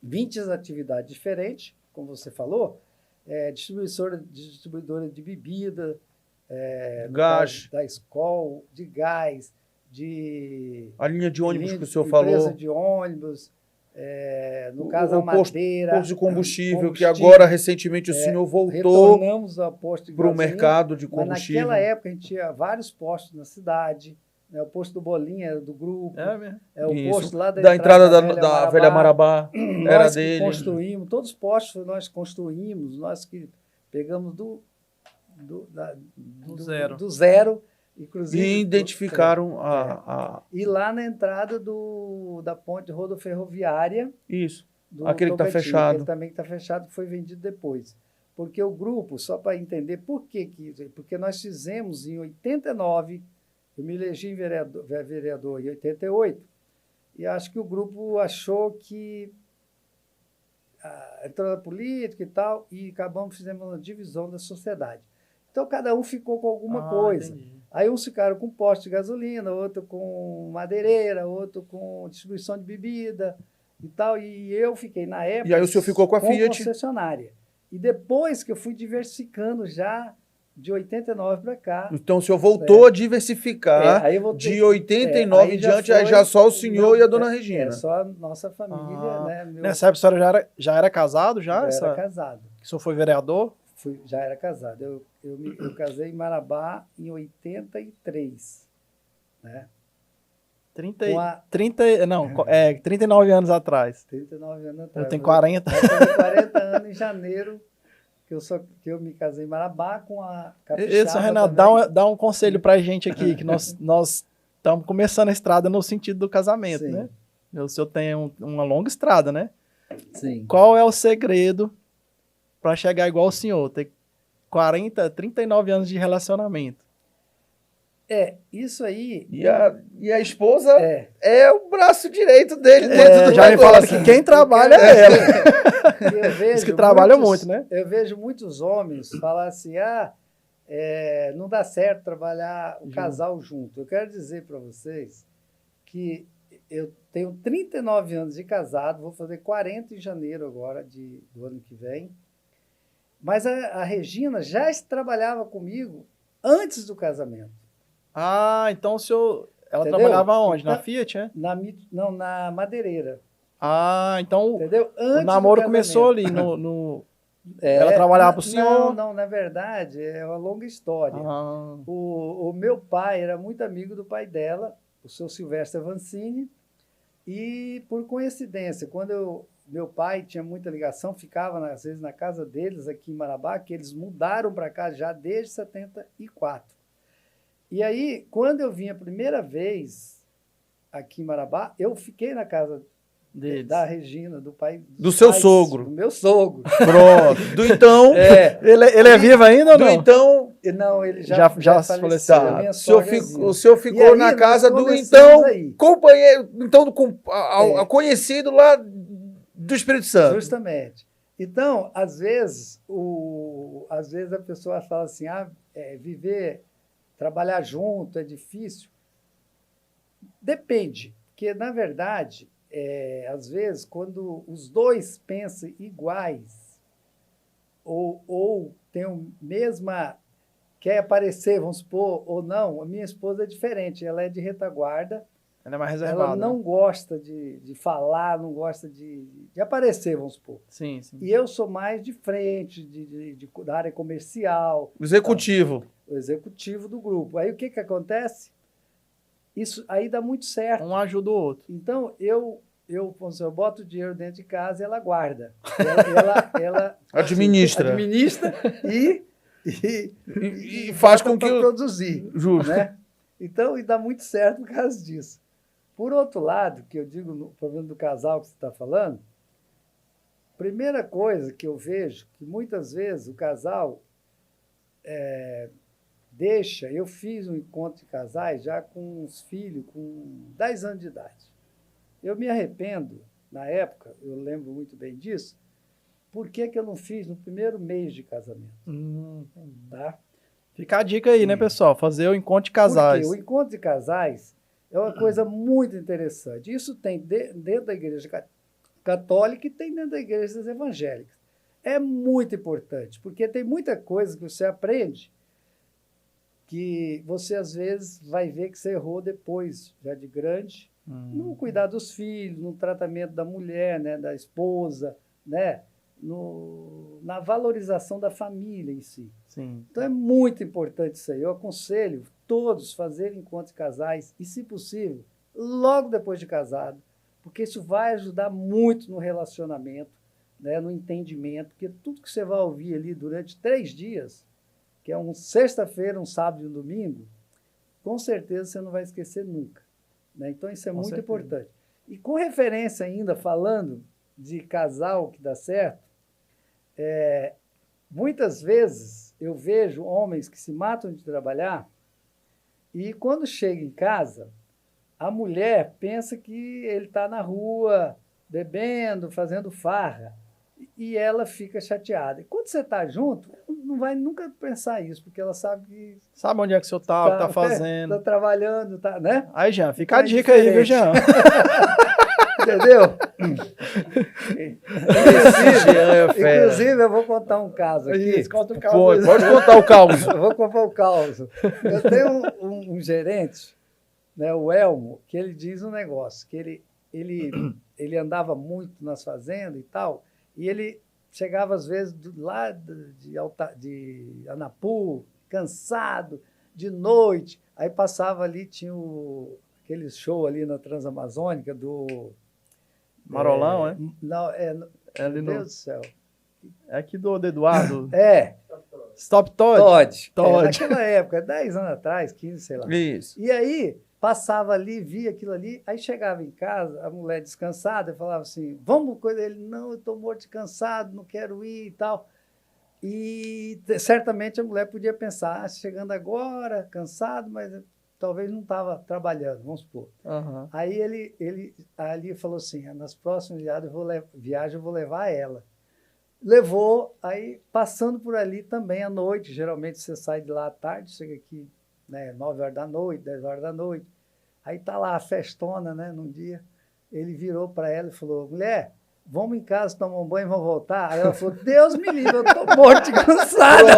20 atividades diferentes, como você falou, distribuidora de bebida, Gás. da Skol, de gás, de A linha de ônibus que o senhor empresa falou. de ônibus, no caso a posto madeira, de combustível, que agora, recentemente, o senhor voltou retornamos ao posto de para o gasolina, mercado de mas combustível. naquela época a gente tinha vários postos na cidade, né? O posto do Bolinha era do grupo. É mesmo. É o Isso. posto lá Da entrada da Velha Marabá, era Nós que dele. construímos, todos os postos nós construímos, nós que pegamos do zero. Do zero, inclusive. E identificaram a... E lá na entrada da ponte rodoferroviária. Isso. Do Aquele que está Tocantins, fechado. aquele também que está fechado, que foi vendido depois. Porque o grupo, só para entender por que, porque nós fizemos em 89, eu me elegi vereador em 88, e acho que o grupo achou que entrou na política e tal, e fizemos uma divisão da sociedade. Então, cada um ficou com alguma coisa. Entendi. Aí uns ficaram com posto de gasolina, outro com madeireira, outro com distribuição de bebida e tal. E eu fiquei, na época, E aí o senhor ficou com a Fiat. concessionária. E depois que eu fui diversificando já de 89 para cá. Então o senhor voltou a diversificar Aí eu voltei- de 89 em diante, aí já só o senhor e a dona Regina. É, só a nossa família, né? Nessa época, o senhor já era casado? Já era casado. Que o senhor foi vereador? Já era casado. Eu casei em Marabá em 83. Né? 39 anos atrás. 39 anos atrás. Eu tenho 40. Eu tenho 40 anos em janeiro, que eu me casei em Marabá com a capixaba. Isso, Renato, dá um conselho pra gente aqui, que nós estamos começando a estrada no sentido do casamento, Sim. né? O senhor tem uma longa estrada, né? Sim. Qual é o segredo para chegar igual o senhor, ter 39 anos de relacionamento? Isso aí... E a esposa É. é o braço direito dele dentro do Já me falaram negócio. que quem trabalha é ela. Eu vejo Diz que trabalha muito, né? Eu vejo muitos homens falar assim, não dá certo trabalhar o casal junto. Eu quero dizer para vocês que eu tenho 39 anos de casado, vou fazer 40 em janeiro agora do ano que vem, mas a Regina já trabalhava comigo antes do casamento. Ah, então o senhor... Ela Entendeu? trabalhava onde? Na Fiat, né? Na madeireira. Ah, então Entendeu? o Antes namoro do começou casamento. ali Ela trabalhava para o senhor? Não, na verdade, é uma longa história. Ah, O meu pai era muito amigo do pai dela, o seu Silvestre Avancini, e por coincidência, quando meu pai tinha muita ligação, ficava às vezes na casa deles aqui em Marabá, que eles mudaram para cá já desde 74. E aí, quando eu vim a primeira vez aqui em Marabá, eu fiquei na casa deles. da Regina, do pai... Do seu sogro. Do meu sogro. Pronto. Do então... Ele é vivo ainda ou Do não? então... Não, ele Já faleceu. faleceu. A Tá. minha O senhor sograzinha. o senhor E ficou aí, na nós casa do começamos então aí. companheiro, então conhecido lá do Espírito Santo. Justamente. Então, às vezes a pessoa fala assim, trabalhar junto é difícil. Depende, porque, na verdade, às vezes, quando os dois pensam iguais ou têm a mesma... quer aparecer, vamos supor, ou não, a minha esposa é diferente, ela é de retaguarda, Ela é mais reservada. ela não gosta de falar, não gosta de aparecer, vamos supor. Sim, sim. E eu sou mais de frente, da área comercial. Executivo. O executivo do grupo. Aí o que acontece? Isso aí dá muito certo. Um ajuda o outro. Então, eu boto o dinheiro dentro de casa e ela guarda. Ela Administra. Administra e faz com que... produzir. Justo. Né? Então, e dá muito certo por causa disso. Por outro lado, que eu digo no problema do casal que você está falando, primeira coisa que eu vejo, que muitas vezes o casal deixa... Eu fiz um encontro de casais já com os filhos, com 10 anos de idade. Eu me arrependo, na época, eu lembro muito bem disso, por que eu não fiz no primeiro mês de casamento? Tá? Fica a dica aí, né, pessoal? Fazer o encontro de casais. Porque o encontro de casais é uma coisa muito interessante. Isso tem dentro da igreja católica e tem dentro das igrejas evangélicas. É muito importante, porque tem muita coisa que você aprende que você, às vezes, vai ver que você errou depois, já de grande, no cuidar dos filhos, no tratamento da mulher, né, da esposa, né? na valorização da família em si. Sim. Então é muito importante isso aí. Eu aconselho todos fazerem encontros de casais e, se possível, logo depois de casado, porque isso vai ajudar muito no relacionamento, né, no entendimento, porque tudo que você vai ouvir ali durante 3 dias, que é uma sexta-feira, um sábado e um domingo, com certeza você não vai esquecer nunca. Né? Então isso é muito importante. E com referência ainda, falando de casal que dá certo, muitas vezes eu vejo homens que se matam de trabalhar e quando chega em casa, a mulher pensa que ele está na rua, bebendo, fazendo farra, e ela fica chateada. E quando você está junto, não vai nunca pensar isso, porque ela sabe que... Sabe onde é que o senhor tá, o que tá fazendo. Está trabalhando, tá, né? Aí, Jean, fica a dica aí, viu, Jean? Entendeu? Inclusive, eu vou contar um caso aqui. Conta um pode contar o caos. Eu vou contar o caos. Eu tenho um gerente, né, o Elmo, que ele diz um negócio, que ele andava muito nas fazendas e tal, e ele chegava às vezes lá de Anapu, cansado, de noite, aí passava ali, tinha aquele show ali na Transamazônica do... Marolão, é? Não, ali meu Deus do céu. É aqui do Eduardo. Stop Todd. Naquela época, 10 anos atrás, 15, sei lá. Isso. E aí, passava ali, via aquilo ali, aí chegava em casa, a mulher descansada, falava assim, vamos coisa dele, não, eu estou morto de cansado, não quero ir e tal. E certamente a mulher podia pensar, chegando agora, cansado, mas talvez não estava trabalhando, vamos supor. Uhum. Aí ele ali falou assim, nas próximas viagens eu vou levar ela. Levou, aí passando por ali também à noite, geralmente você sai de lá à tarde, chega aqui, né, 9 horas da noite, 10 horas da noite, aí tá lá a festona, né, num dia, ele virou para ela e falou, mulher, vamos em casa tomar um banho e vamos voltar? Aí ela falou, Deus me livre, eu tô morto de cansada.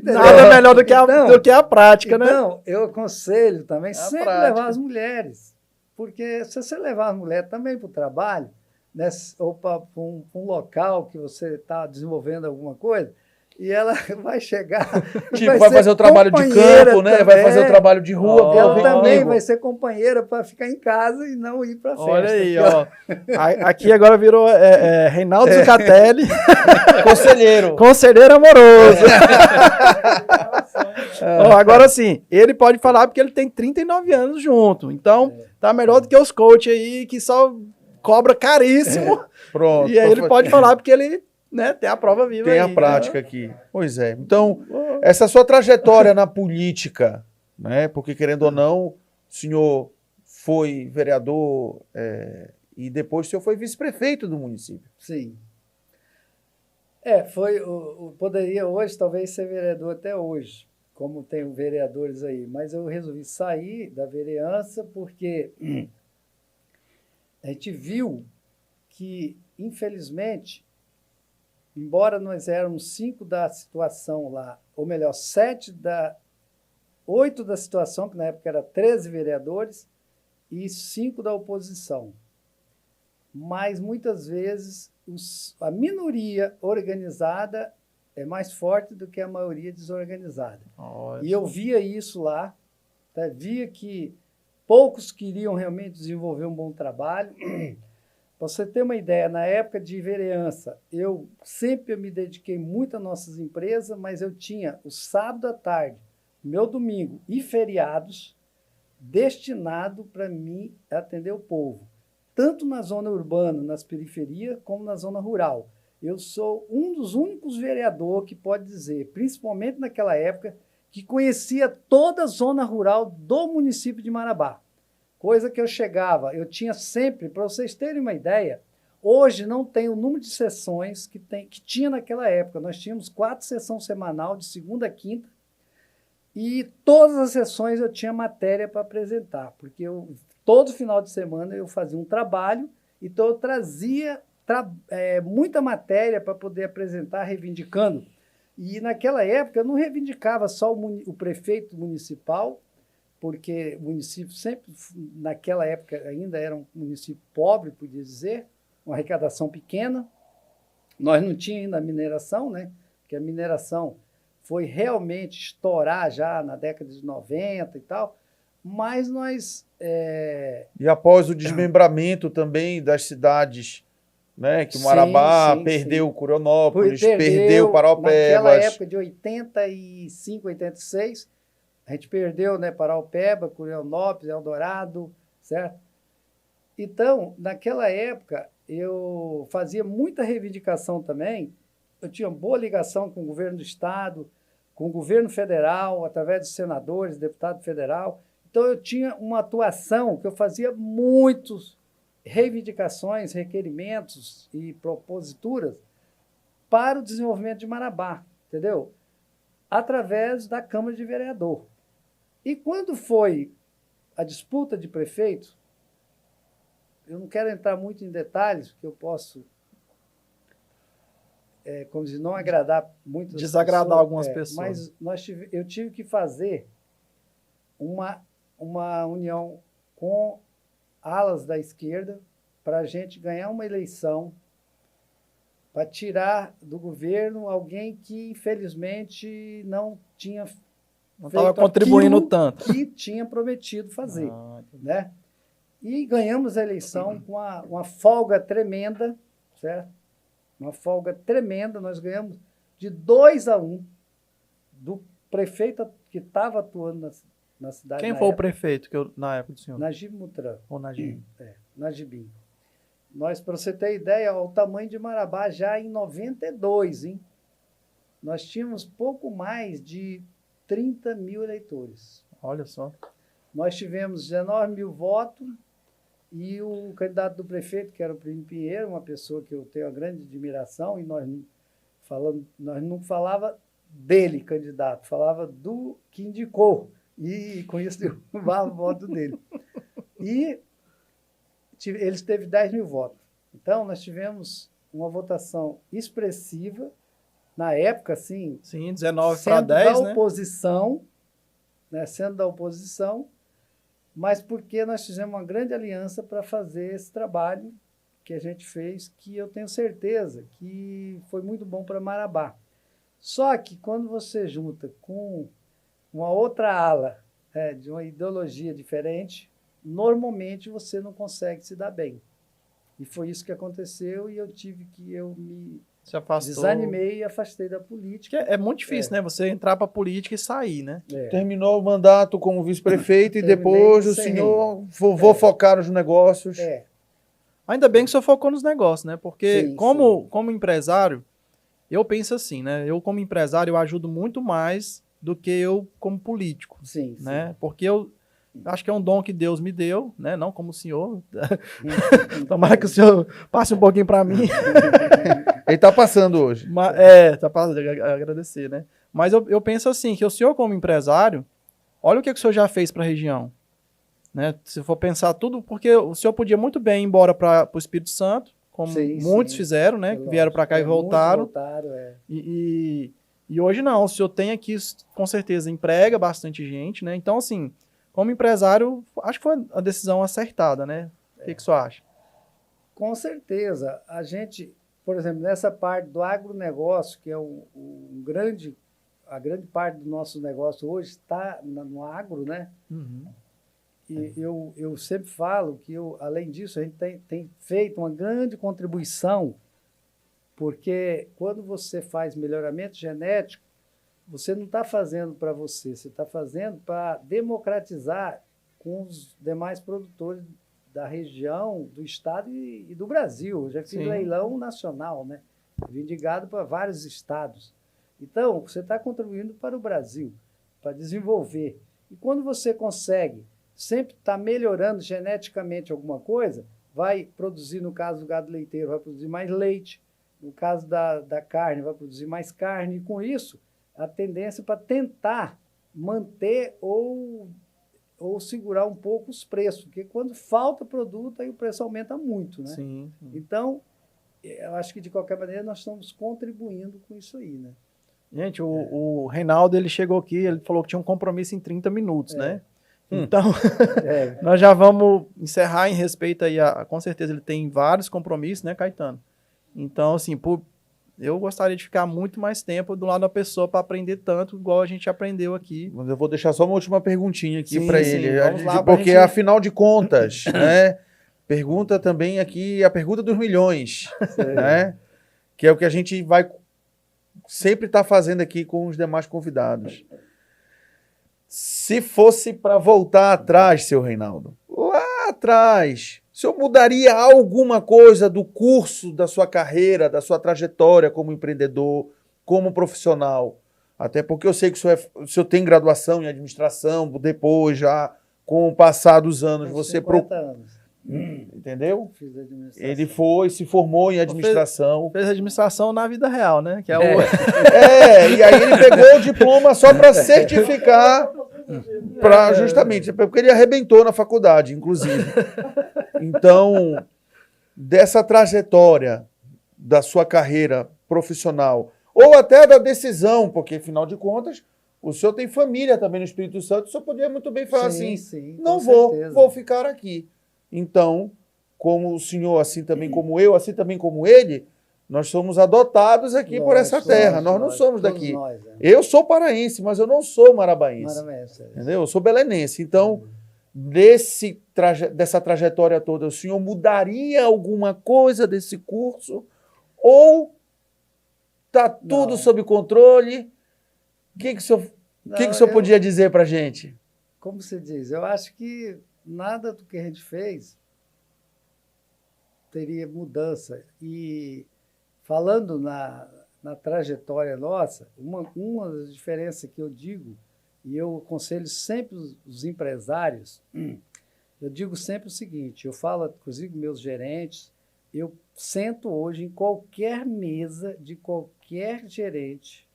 Nada melhor do que a prática, né? Então, eu aconselho também sempre prática. levar as mulheres, porque se você levar as mulheres também para o trabalho, né, ou para um local que você está desenvolvendo alguma coisa, e ela vai chegar... Tipo, vai fazer o trabalho de campo, né? Também. Vai fazer o trabalho de rua. Ela também vai ser companheira para ficar em casa e não ir para festa. Olha aí, ó. Aqui agora virou Reinaldo Zucatelli. Conselheiro amoroso. Agora sim, ele pode falar porque ele tem 39 anos junto. Então, tá melhor do que os coaches aí que só cobra caríssimo. Pronto. E aí ele pode falar porque ele... né, tem a prova viva tem aí, a prática aqui. Pois é. Então, essa sua trajetória na política, né? Porque, querendo ou não, o senhor foi vereador e depois o senhor foi vice-prefeito do município. Sim. Poderia hoje, talvez, ser vereador até hoje, como tem vereadores aí. Mas eu resolvi sair da vereança porque a gente viu que, infelizmente, embora nós éramos 5 da situação lá, ou melhor, 8 da situação, que na época era 13 vereadores, e 5 da oposição. Mas, muitas vezes, a minoria organizada é mais forte do que a maioria desorganizada. Olha. E eu via isso lá, tá? Via que poucos queriam realmente desenvolver um bom trabalho. Para você ter uma ideia, na época de vereança, eu sempre me dediquei muito às nossas empresas, mas eu tinha o sábado à tarde, meu domingo e feriados destinado para mim atender o povo, tanto na zona urbana, nas periferias, como na zona rural. Eu sou um dos únicos vereadores que pode dizer, principalmente naquela época, que conhecia toda a zona rural do município de Marabá. Coisa que eu tinha sempre, para vocês terem uma ideia, hoje não tem o número de sessões que tinha naquela época. Nós tínhamos 4 sessões semanal, de segunda a quinta, e todas as sessões eu tinha matéria para apresentar, porque todo final de semana eu fazia um trabalho, então eu trazia muita matéria para poder apresentar, reivindicando. E naquela época eu não reivindicava só o prefeito municipal, porque o município sempre, naquela época, ainda era um município pobre, podia dizer, uma arrecadação pequena, Nós não tínhamos ainda a mineração, né? Porque a mineração foi realmente estourar já na década de 90 e tal, mas nós... E após o desmembramento também das cidades, né? Que o Marabá perdeu Curionópolis, perdeu Paraupebas. Naquela época de 85, 86, a gente perdeu, né, Paraupeba, Curionópolis, Eldorado, certo? Então, naquela época, eu fazia muita reivindicação também. Eu tinha boa ligação com o governo do Estado, com o governo federal, através dos senadores, deputado federal. Então, eu tinha uma atuação que eu fazia muitas reivindicações, requerimentos e proposituras para o desenvolvimento de Marabá, entendeu? Através da Câmara de Vereador. E quando foi a disputa de prefeito, eu não quero entrar muito em detalhes, porque eu posso, como dizer, não agradar muitas desagradar pessoas, algumas pessoas. Mas eu tive que fazer uma união com alas da esquerda para a gente ganhar uma eleição, para tirar do governo alguém que, infelizmente, não tinha não estava contribuindo tanto que tinha prometido fazer, né? E ganhamos a eleição com uma folga tremenda, certo? Uma folga tremenda, nós ganhamos de 2-1 do prefeito que estava atuando na cidade. Quem foi o prefeito na época do senhor? Najib Mutran. Ou Najib? Najibinho. Nós, para você ter ideia, o tamanho de Marabá já em 92, hein? Nós tínhamos pouco mais de 30 mil eleitores. Olha só. Nós tivemos 19 mil votos e o candidato do prefeito, que era o Plínio Pinheiro, uma pessoa que eu tenho uma grande admiração, e nós não falava dele, candidato, falava do que indicou. E com isso derrubava o voto dele. E eles teve 10 mil votos. Então, nós tivemos uma votação expressiva, na época, assim... Sim, 19 para 10, né? Sendo da oposição, mas porque nós fizemos uma grande aliança para fazer esse trabalho que a gente fez, que eu tenho certeza que foi muito bom para Marabá. Só que quando você junta com uma outra ala de uma ideologia diferente, normalmente você não consegue se dar bem. E foi isso que aconteceu e eu me desanimei e afastei da política. É muito difícil, né? Você entrar para a política e sair, né? Terminou o mandato como vice-prefeito e depois o senhor vou focar nos negócios. Ainda bem que o senhor focou nos negócios, né? Porque como empresário, eu penso assim, né? Eu como empresário, eu ajudo muito mais do que eu como político, né? Porque eu acho que é um dom que Deus me deu, né? Não como o senhor. Tomara que o senhor passe um pouquinho para mim. Ele está passando hoje. Tá passando, agradecer, né? Mas eu penso assim, que o senhor como empresário, olha o que o senhor já fez para a região, né? Se for pensar tudo, porque o senhor podia muito bem ir embora para o Espírito Santo, como muitos fizeram, né? Vieram para cá e voltaram. E hoje não, o senhor tem aqui, com certeza, emprega bastante gente, né? Então, assim, como empresário, acho que foi a decisão acertada, né? O que o senhor acha? Com certeza. A gente, por exemplo, nessa parte do agronegócio, que é a grande parte do nosso negócio hoje está no agro, né? Uhum. E eu sempre falo que, além disso, a gente tem feito uma grande contribuição, porque quando você faz melhoramento genético, você não está fazendo para você está fazendo para democratizar com os demais produtores da região, do estado e do Brasil. Eu já fiz leilão nacional, né? Vim de gado para vários estados. Então, você está contribuindo para o Brasil, para desenvolver. E quando você consegue sempre estar melhorando geneticamente alguma coisa, vai produzir, no caso do gado leiteiro, vai produzir mais leite. No caso da carne, vai produzir mais carne. E com isso, a tendência para tentar manter ou segurar um pouco os preços, porque quando falta produto, aí o preço aumenta muito, né? Sim. Então, eu acho que, de qualquer maneira, nós estamos contribuindo com isso aí, né? Gente, o Reinaldo, ele chegou aqui, ele falou que tinha um compromisso em 30 minutos, né? Então, nós já vamos encerrar em respeito aí, com certeza ele tem vários compromissos, né, Caetano? Então, assim, Eu gostaria de ficar muito mais tempo do lado da pessoa para aprender tanto, igual a gente aprendeu aqui. Mas eu vou deixar só uma última perguntinha aqui Sim, para sim, ele. vamos lá, Porque, pra gente- afinal de contas, né? Pergunta também aqui, a pergunta dos milhões, né? Que é o que a gente vai sempre estar fazendo aqui com os demais convidados. Se fosse para voltar atrás, seu Reinaldo, lá atrás, o senhor mudaria alguma coisa do curso da sua carreira, da sua trajetória como empreendedor, como profissional? Até porque eu sei que o senhor tem graduação em administração, depois já, com o passar dos anos, você... 50 anos. Entendeu? Fiz administração. Ele se formou em administração. Fez administração na vida real, né? Que é E aí ele pegou o diploma só para certificar, justamente, porque ele arrebentou na faculdade, inclusive. Então, dessa trajetória da sua carreira profissional, ou até da decisão, porque, afinal de contas, o senhor tem família também no Espírito Santo, o senhor poderia muito bem falar sim, não com certeza. vou ficar aqui. Então, como o senhor, assim também como eu, assim também como ele, nós somos adotados aqui por essa terra. Nós não somos daqui. Eu sou paraense, mas eu não sou marabaense. Entendeu? Eu sou belenense. Então, dessa trajetória toda, o senhor mudaria alguma coisa desse curso? Ou está tudo sob controle? O que o senhor podia dizer para a gente? Como se diz, eu acho que nada do que a gente fez teria mudança. E falando na trajetória nossa, uma das diferenças que eu digo, e eu aconselho sempre os empresários, eu digo sempre o seguinte, eu falo, inclusive, com meus gerentes, eu sento hoje em qualquer mesa de qualquer gerente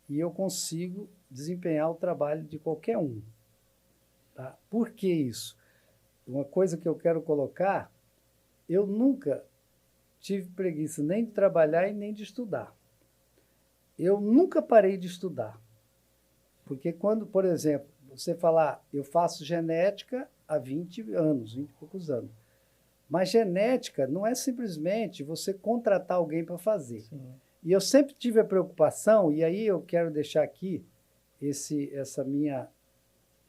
e eu consigo desempenhar o trabalho de qualquer um. Tá? Por que isso? Uma coisa que eu quero colocar, eu nunca tive preguiça nem de trabalhar e nem de estudar. Eu nunca parei de estudar. Porque quando, por exemplo, você falar, eu faço genética há 20 anos, 20 e poucos anos. Mas genética não é simplesmente você contratar alguém para fazer. Sim. E eu sempre tive a preocupação, e aí eu quero deixar aqui essa minha,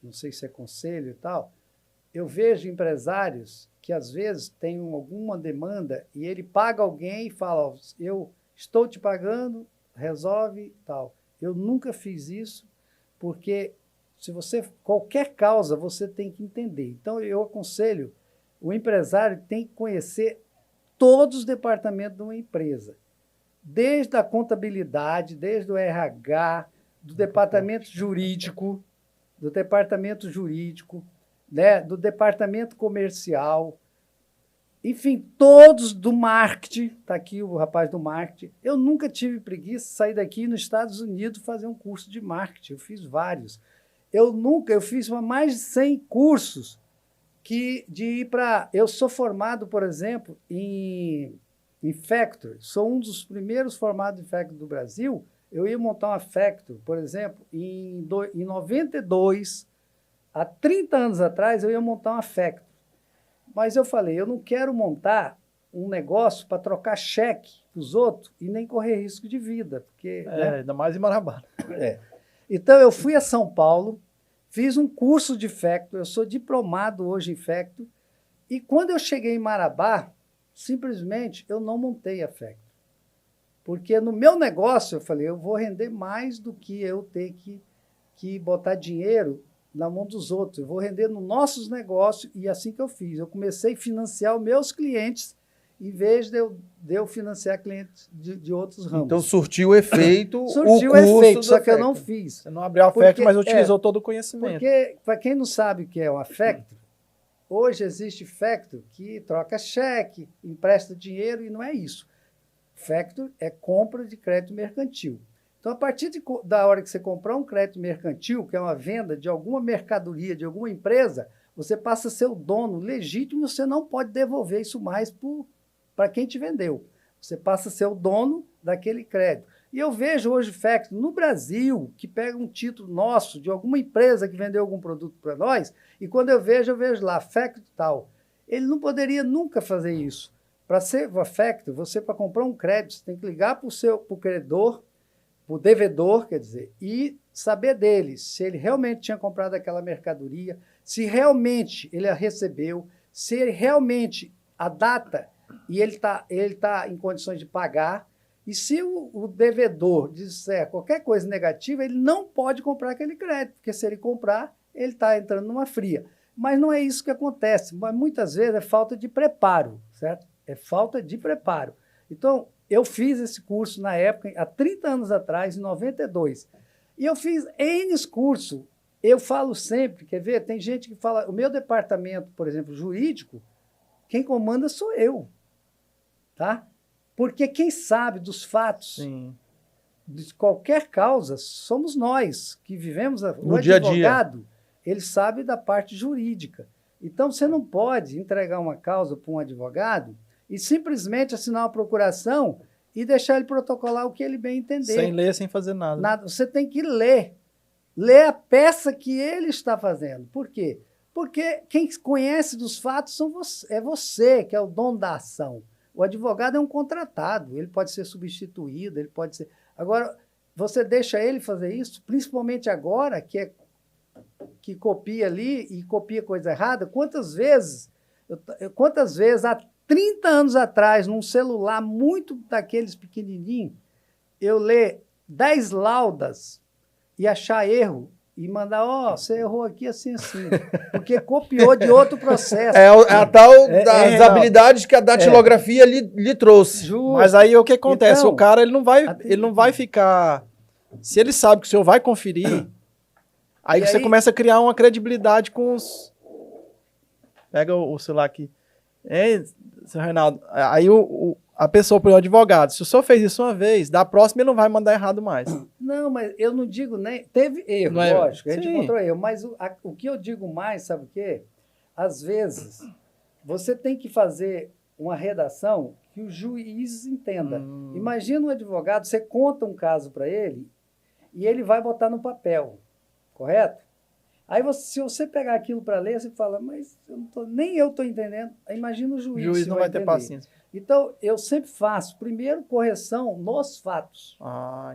não sei se é conselho e tal, eu vejo empresários que às vezes têm alguma demanda e ele paga alguém e fala, ó, eu estou te pagando, resolve tal. Eu nunca fiz isso, porque se você, qualquer causa você tem que entender. Então eu aconselho, o empresário tem que conhecer todos os departamentos de uma empresa, desde a contabilidade, desde o RH, do departamento jurídico, né, do departamento comercial, enfim, todos do marketing, está aqui o rapaz do marketing. Eu nunca tive preguiça de sair daqui nos Estados Unidos fazer um curso de marketing, eu fiz vários. Eu fiz mais de 100 cursos eu sou formado, por exemplo, em factory, sou um dos primeiros formados em factory do Brasil. Eu ia montar uma factory, por exemplo, em 92, há 30 anos atrás, eu ia montar uma factory. Mas eu falei, eu não quero montar um negócio para trocar cheque para os outros e nem correr risco de vida. Porque, né? Ainda mais em Marabá. Então, eu fui a São Paulo, fiz um curso de factory, eu sou diplomado hoje em factory, e quando eu cheguei em Marabá, simplesmente eu não montei a factory. Porque no meu negócio, eu falei, eu vou render mais do que eu ter que botar dinheiro na mão dos outros. Eu vou render nos nossos negócios, e assim que eu fiz. Eu comecei a financiar os meus clientes, em vez de eu financiar clientes de outros ramos. Então surtiu efeito surtiu o curso efeito, só que eu factory. não fiz. Você não abriu a factory, mas utilizou todo o conhecimento. Porque, para quem não sabe o que é uma factory, hoje existe factory que troca cheque, empresta dinheiro, e não é isso. Factory é compra de crédito mercantil. Então, a partir da hora que você comprar um crédito mercantil, que é uma venda de alguma mercadoria, de alguma empresa, você passa a ser o dono legítimo e você não pode devolver isso mais para quem te vendeu. Você passa a ser o dono daquele crédito. E eu vejo hoje factory no Brasil, que pega um título nosso, de alguma empresa que vendeu algum produto para nós, e quando eu vejo lá, factory tal. Ele não poderia nunca fazer isso, Para ser factor, você para comprar um crédito, você tem que ligar para o credor, para o devedor, quer dizer, e saber dele se ele realmente tinha comprado aquela mercadoria, se realmente ele a recebeu, se ele realmente a data e ele tá em condições de pagar. E se o devedor disser qualquer coisa negativa, ele não pode comprar aquele crédito, porque se ele comprar, ele está entrando numa fria. Mas não é isso que acontece. Mas muitas vezes é falta de preparo, certo? É falta de preparo. Então, eu fiz esse curso na época, há 30 anos atrás, em 92. E eu fiz N cursos. Eu falo sempre, quer ver? Tem gente que fala, o meu departamento, por exemplo, jurídico, quem comanda sou eu, tá? Porque quem sabe dos fatos de qualquer causa somos nós, que vivemos no dia a dia. O advogado, ele sabe da parte jurídica. Então, você não pode entregar uma causa para um advogado e simplesmente assinar uma procuração e deixar ele protocolar o que ele bem entender. Sem ler, sem fazer nada. Você tem que ler. Ler a peça que ele está fazendo. Por quê? Porque quem conhece dos fatos é você, que é o dono da ação. O advogado é um contratado, ele pode ser substituído, ele pode ser... Agora, você deixa ele fazer isso, principalmente agora, que copia ali e copia coisa errada. Quantas vezes, há 30 anos atrás, num celular muito daqueles pequenininhos, eu ler 10 laudas e achar erro, e mandar, você errou aqui assim, porque copiou de outro processo. É a tal das habilidades que a datilografia lhe trouxe. Justo. Mas aí o que acontece? Então, o cara ele não vai ficar... Se ele sabe que o senhor vai conferir, aí você começa a criar uma credibilidade com os... Pega o celular aqui. Seu Reinaldo, aí a pessoa, o advogado, se o senhor fez isso uma vez, da próxima ele não vai mandar errado mais. Não, mas eu não digo nem... Teve erro, lógico, a gente encontrou erro, mas o que eu digo mais, sabe o quê? Às vezes, você tem que fazer uma redação que o juiz entenda. Imagina um advogado, você conta um caso para ele e ele vai botar no papel, correto? Aí, se você pegar aquilo para ler, você fala, mas nem eu estou entendendo. Imagina o juiz. O juiz não vai ter paciência. Então, eu sempre faço, primeiro, correção nos fatos,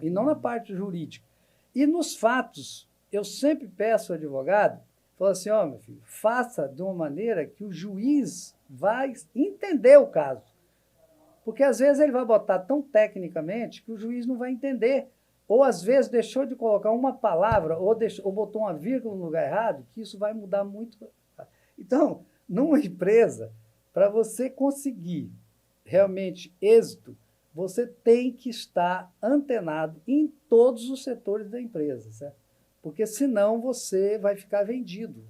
e não na parte jurídica. E nos fatos, eu sempre peço ao advogado, falo assim, meu filho, faça de uma maneira que o juiz vai entender o caso. Porque, às vezes, ele vai botar tão tecnicamente que o juiz não vai entender. Ou, às vezes, deixou de colocar uma palavra ou botou uma vírgula no lugar errado, que isso vai mudar muito. Então, numa empresa, para você conseguir realmente êxito, você tem que estar antenado em todos os setores da empresa, certo? Porque, senão, você vai ficar vendido.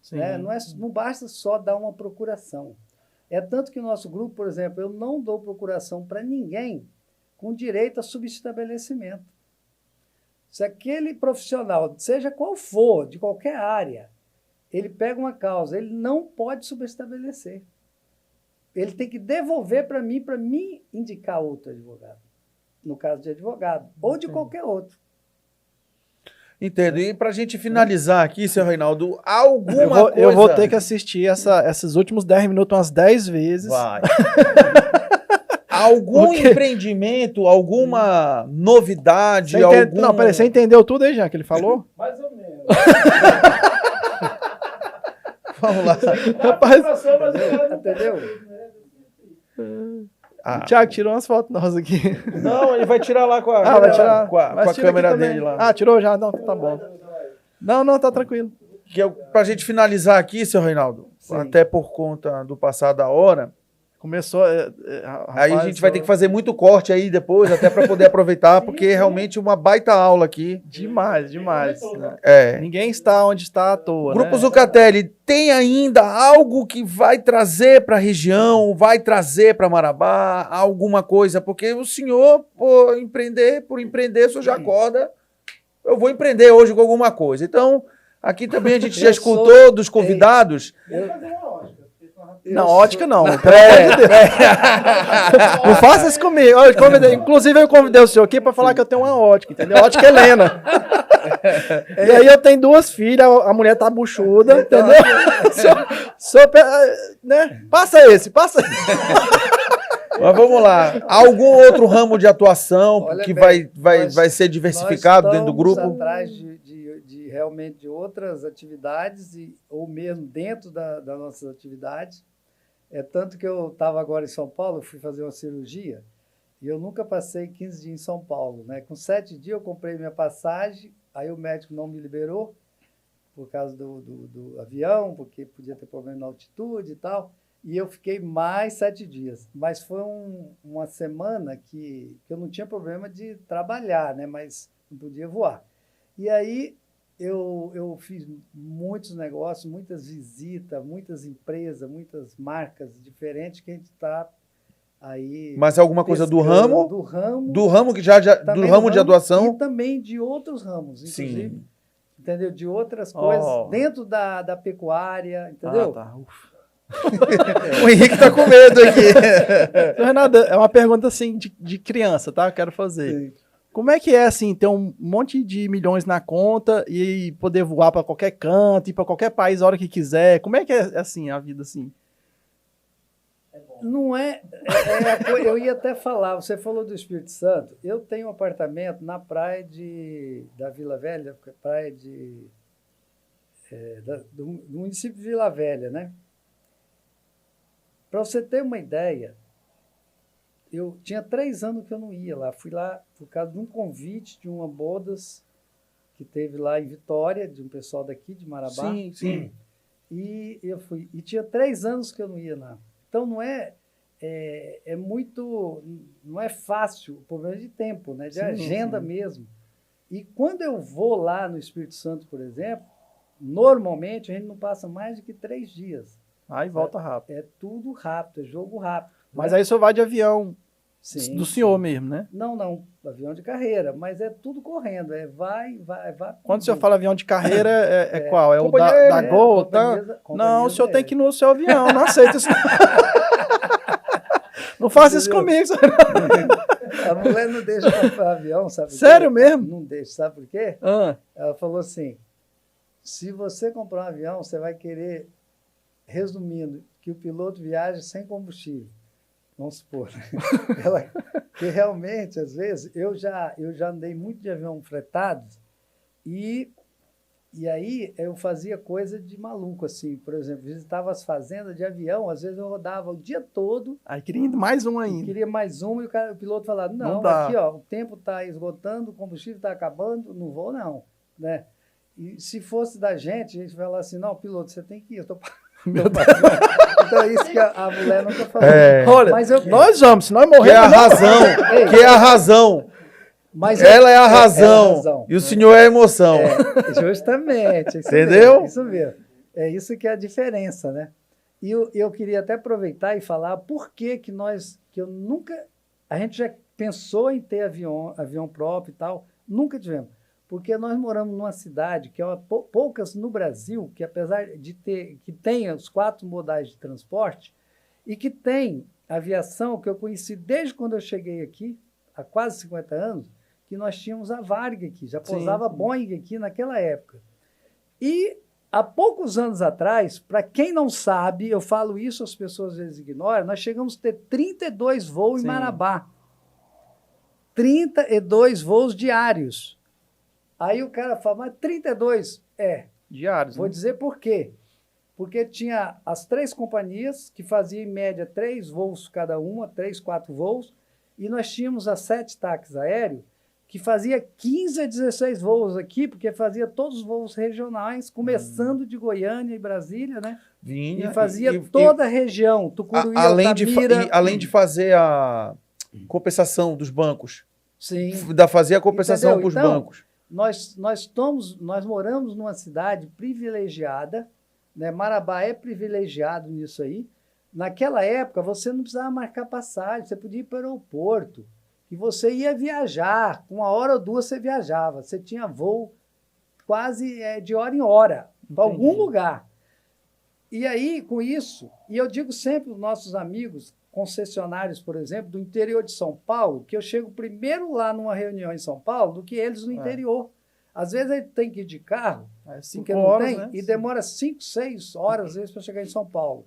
Né? Não basta só dar uma procuração. É tanto que o nosso grupo, por exemplo, eu não dou procuração para ninguém com direito a subestabelecimento. Se aquele profissional, seja qual for, de qualquer área, ele pega uma causa, ele não pode subestabelecer. Ele tem que devolver para mim indicar outro advogado. No caso de advogado, ou de qualquer outro. Entendo. E para a gente finalizar aqui, seu Reinaldo, alguma coisa... Eu vou ter que assistir esses últimos 10 minutos umas 10 vezes. Vai. Algum empreendimento, alguma novidade? Não, peraí, você entendeu tudo aí, já que ele falou? Mais ou menos. Vamos lá. Rapaz, entendeu? O Thiago tirou umas fotos nossas aqui. Não, ele vai tirar lá com a câmera dele lá. Tirou já? Não, tá bom. Não, tá tranquilo. Para a gente finalizar aqui, seu Reinaldo, até por conta do passar da hora, começou... aí a gente vai ter que fazer muito corte aí depois, até para poder aproveitar, porque é realmente uma baita aula aqui. Demais. Né? Ninguém está onde está à toa. Grupo Zucatelli, tem ainda algo que vai trazer para a região, vai trazer para Marabá, alguma coisa? Porque o senhor, por empreender, o senhor já acorda, eu vou empreender hoje com alguma coisa. Então, aqui também a gente já escutou dos convidados... Não, ótica não. Não faça isso comigo. Inclusive, eu convidei o senhor aqui para falar que eu tenho uma ótica, entendeu? Ótica Helena. E aí eu tenho 2 filhas, a mulher tá buchuda, entendeu? Né? Passa esse. Mas vamos lá. Algum outro ramo de atuação Olha que bem, vai ser diversificado dentro do Nós grupo? estamos atrás realmente de outras atividades, ou mesmo dentro das nossas atividades. É tanto que eu estava agora em São Paulo, fui fazer uma cirurgia, e eu nunca passei 15 dias em São Paulo, né? Com 7 dias eu comprei minha passagem, aí o médico não me liberou, por causa do avião, porque podia ter problema na altitude e tal, e eu fiquei mais 7 dias. Mas foi uma semana que eu não tinha problema de trabalhar, né? Mas não podia voar. E aí eu fiz muitos negócios, muitas visitas, muitas empresas, muitas marcas diferentes que a gente está aí. Mas alguma coisa do pescando, ramo? Do ramo. Do ramo que do Também ramo de atuação? E também de outros ramos, inclusive. Sim. Entendeu? De outras coisas dentro da pecuária, entendeu? Ah, tá. Ufa. O Henrique tá com medo aqui. Então, Renato, é uma pergunta assim de criança, tá? Eu quero fazer. Sim. Como é que é assim, ter um monte de milhões na conta e poder voar para qualquer canto, ir para qualquer país a hora que quiser? Como é que é assim a vida assim? Não eu ia até falar, você falou do Espírito Santo, eu tenho um apartamento na praia da Vila Velha, praia do município de Vila Velha, né? Para você ter uma ideia, eu tinha 3 anos que eu não ia lá, fui lá por causa de um convite de uma bodas que teve lá em Vitória, de um pessoal daqui de Marabá. Sim, sim. E eu fui, e tinha 3 anos que eu não ia lá. Então não não é fácil, o problema de tempo, né? De agenda mesmo. E quando eu vou lá no Espírito Santo, por exemplo, normalmente a gente não passa mais do que 3 dias. Aí volta rápido. É tudo rápido, é jogo rápido. Mas né? aí só vai de avião Sim, do senhor mesmo, né? Não, avião de carreira, mas é tudo correndo, vai. Quando o senhor fala avião de carreira, é qual? É o companhia da Gol? Tá? Não, o senhor tem que ir no seu avião, não aceita isso. Não faça isso comigo. A mulher não deixa comprar avião, sabe por quê? Sério mesmo? Não deixa, sabe por quê? Ah, Ela falou assim, se você comprar um avião, você vai querer, resumindo, que o piloto viaje sem combustível. Vamos supor. Que realmente, às vezes, eu já andei muito de avião fretado e aí eu fazia coisa de maluco, assim. Por exemplo, visitava as fazendas de avião, às vezes eu rodava o dia todo. aí queria mais um ainda. Queria mais um e o piloto falava, não dá. aqui, ó, o tempo está esgotando, o combustível está acabando, não vou não, né? E se fosse da gente, a gente vai lá assim, não, piloto, você tem que ir, eu tô pagando. Então é isso que a mulher nunca falou. Olha, Mas nós vamos, se nós Que é morrermos... a razão. Ei. Que é a razão. Mas Ela é a é a razão. razão. E o senhor é a emoção. Justamente. Isso Entendeu? Mesmo, isso mesmo. É isso que é a diferença, né? E eu queria até aproveitar e falar por que eu nunca... A gente já pensou em ter avião próprio e tal, nunca tivemos. Porque nós moramos numa cidade que é poucas no Brasil, que apesar de que tem os 4 modais de transporte e que tem aviação que eu conheci desde quando eu cheguei aqui, há quase 50 anos, que nós tínhamos a Varig aqui, já pousava Boeing aqui naquela época. E há poucos anos atrás, para quem não sabe, eu falo isso, as pessoas às vezes ignoram, nós chegamos a ter 32 voos em Marabá. 32 voos diários. Aí o cara fala, mas 32? Diários, Vou né? dizer por quê. Porque tinha as 3 companhias, que faziam em média 3 voos cada uma, 3, 4 voos, e nós tínhamos as 7 táxis aéreos, que fazia 15 a 16 voos aqui, porque fazia todos os voos regionais, começando de Goiânia e Brasília, né? Vinha E fazia toda a região, Tucuruí, Altamira. além de fazer a compensação dos bancos. Sim. Fazer a compensação Entendeu? para os Então, bancos. Nós moramos numa cidade privilegiada, né? Marabá é privilegiado nisso aí. Naquela época, você não precisava marcar passagem, você podia ir para o aeroporto, e você ia viajar, com 1 hora ou 2 você viajava, você tinha voo quase de hora em hora, para algum lugar. E aí, com isso, e eu digo sempre aos nossos amigos, concessionários, por exemplo, do interior de São Paulo, que eu chego primeiro lá numa reunião em São Paulo do que eles no interior. Às vezes ele tem que ir de carro, 5 porque horas, não tem, né? e demora 5, 6 horas, às vezes, para chegar em São Paulo.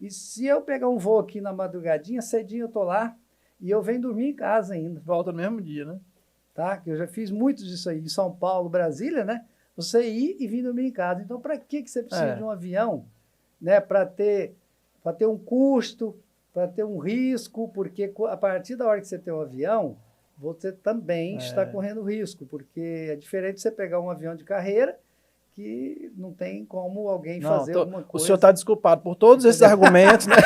E se eu pegar um voo aqui na madrugadinha, cedinho eu tô lá e eu venho dormir em casa ainda. Volta no mesmo dia, né? Tá? Que eu já fiz muito disso aí, em São Paulo, Brasília, né? Você ir e vir dormir em casa. Então, para que você precisa de um avião? Né? Para ter um custo, para ter um risco, porque a partir da hora que você tem um avião, você também está correndo risco, porque é diferente você pegar um avião de carreira que não tem como alguém fazer alguma coisa. O senhor está desculpado por todos esses argumentos, né?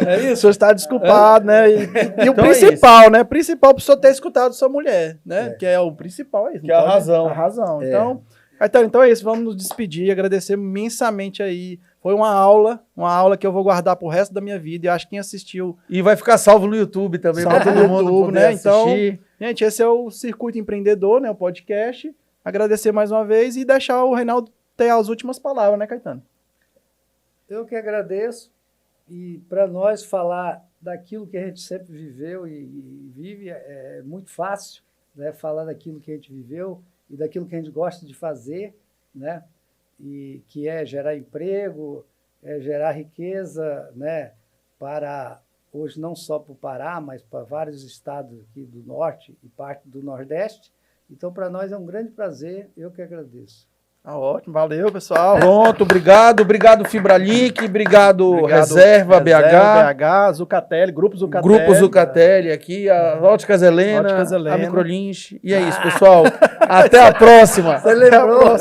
É isso? O senhor está desculpado, né? E o Então principal, né? O principal para o senhor ter escutado sua mulher, né? Que é o principal, é isso. Que é a razão. A razão. Então é isso, vamos nos despedir, agradecer imensamente aí. Foi uma aula que eu vou guardar pro resto da minha vida. E acho que quem assistiu. E vai ficar salvo no YouTube também, para todo mundo poder né? assistir. Então, gente, esse é o Circuito Empreendedor, né? O podcast. Agradecer mais uma vez e deixar o Reinaldo ter as últimas palavras, né, Caetano? Eu que agradeço. E para nós falar daquilo que a gente sempre viveu e vive é muito fácil, né? Falar daquilo que a gente viveu e daquilo que a gente gosta de fazer, né? E que é gerar emprego, é gerar riqueza, né? Para hoje não só para o Pará, mas para vários estados aqui do norte e parte do nordeste. Então, para nós é um grande prazer, eu que agradeço. Ótimo, valeu, pessoal. Pronto, obrigado Fibralink, obrigado Reserva BH, Zucatelli, Grupo Zucatelli. Grupo Zucatelli aqui, a Óticas Helena, a Microlins. E é isso, pessoal. Até a próxima. Você lembrou?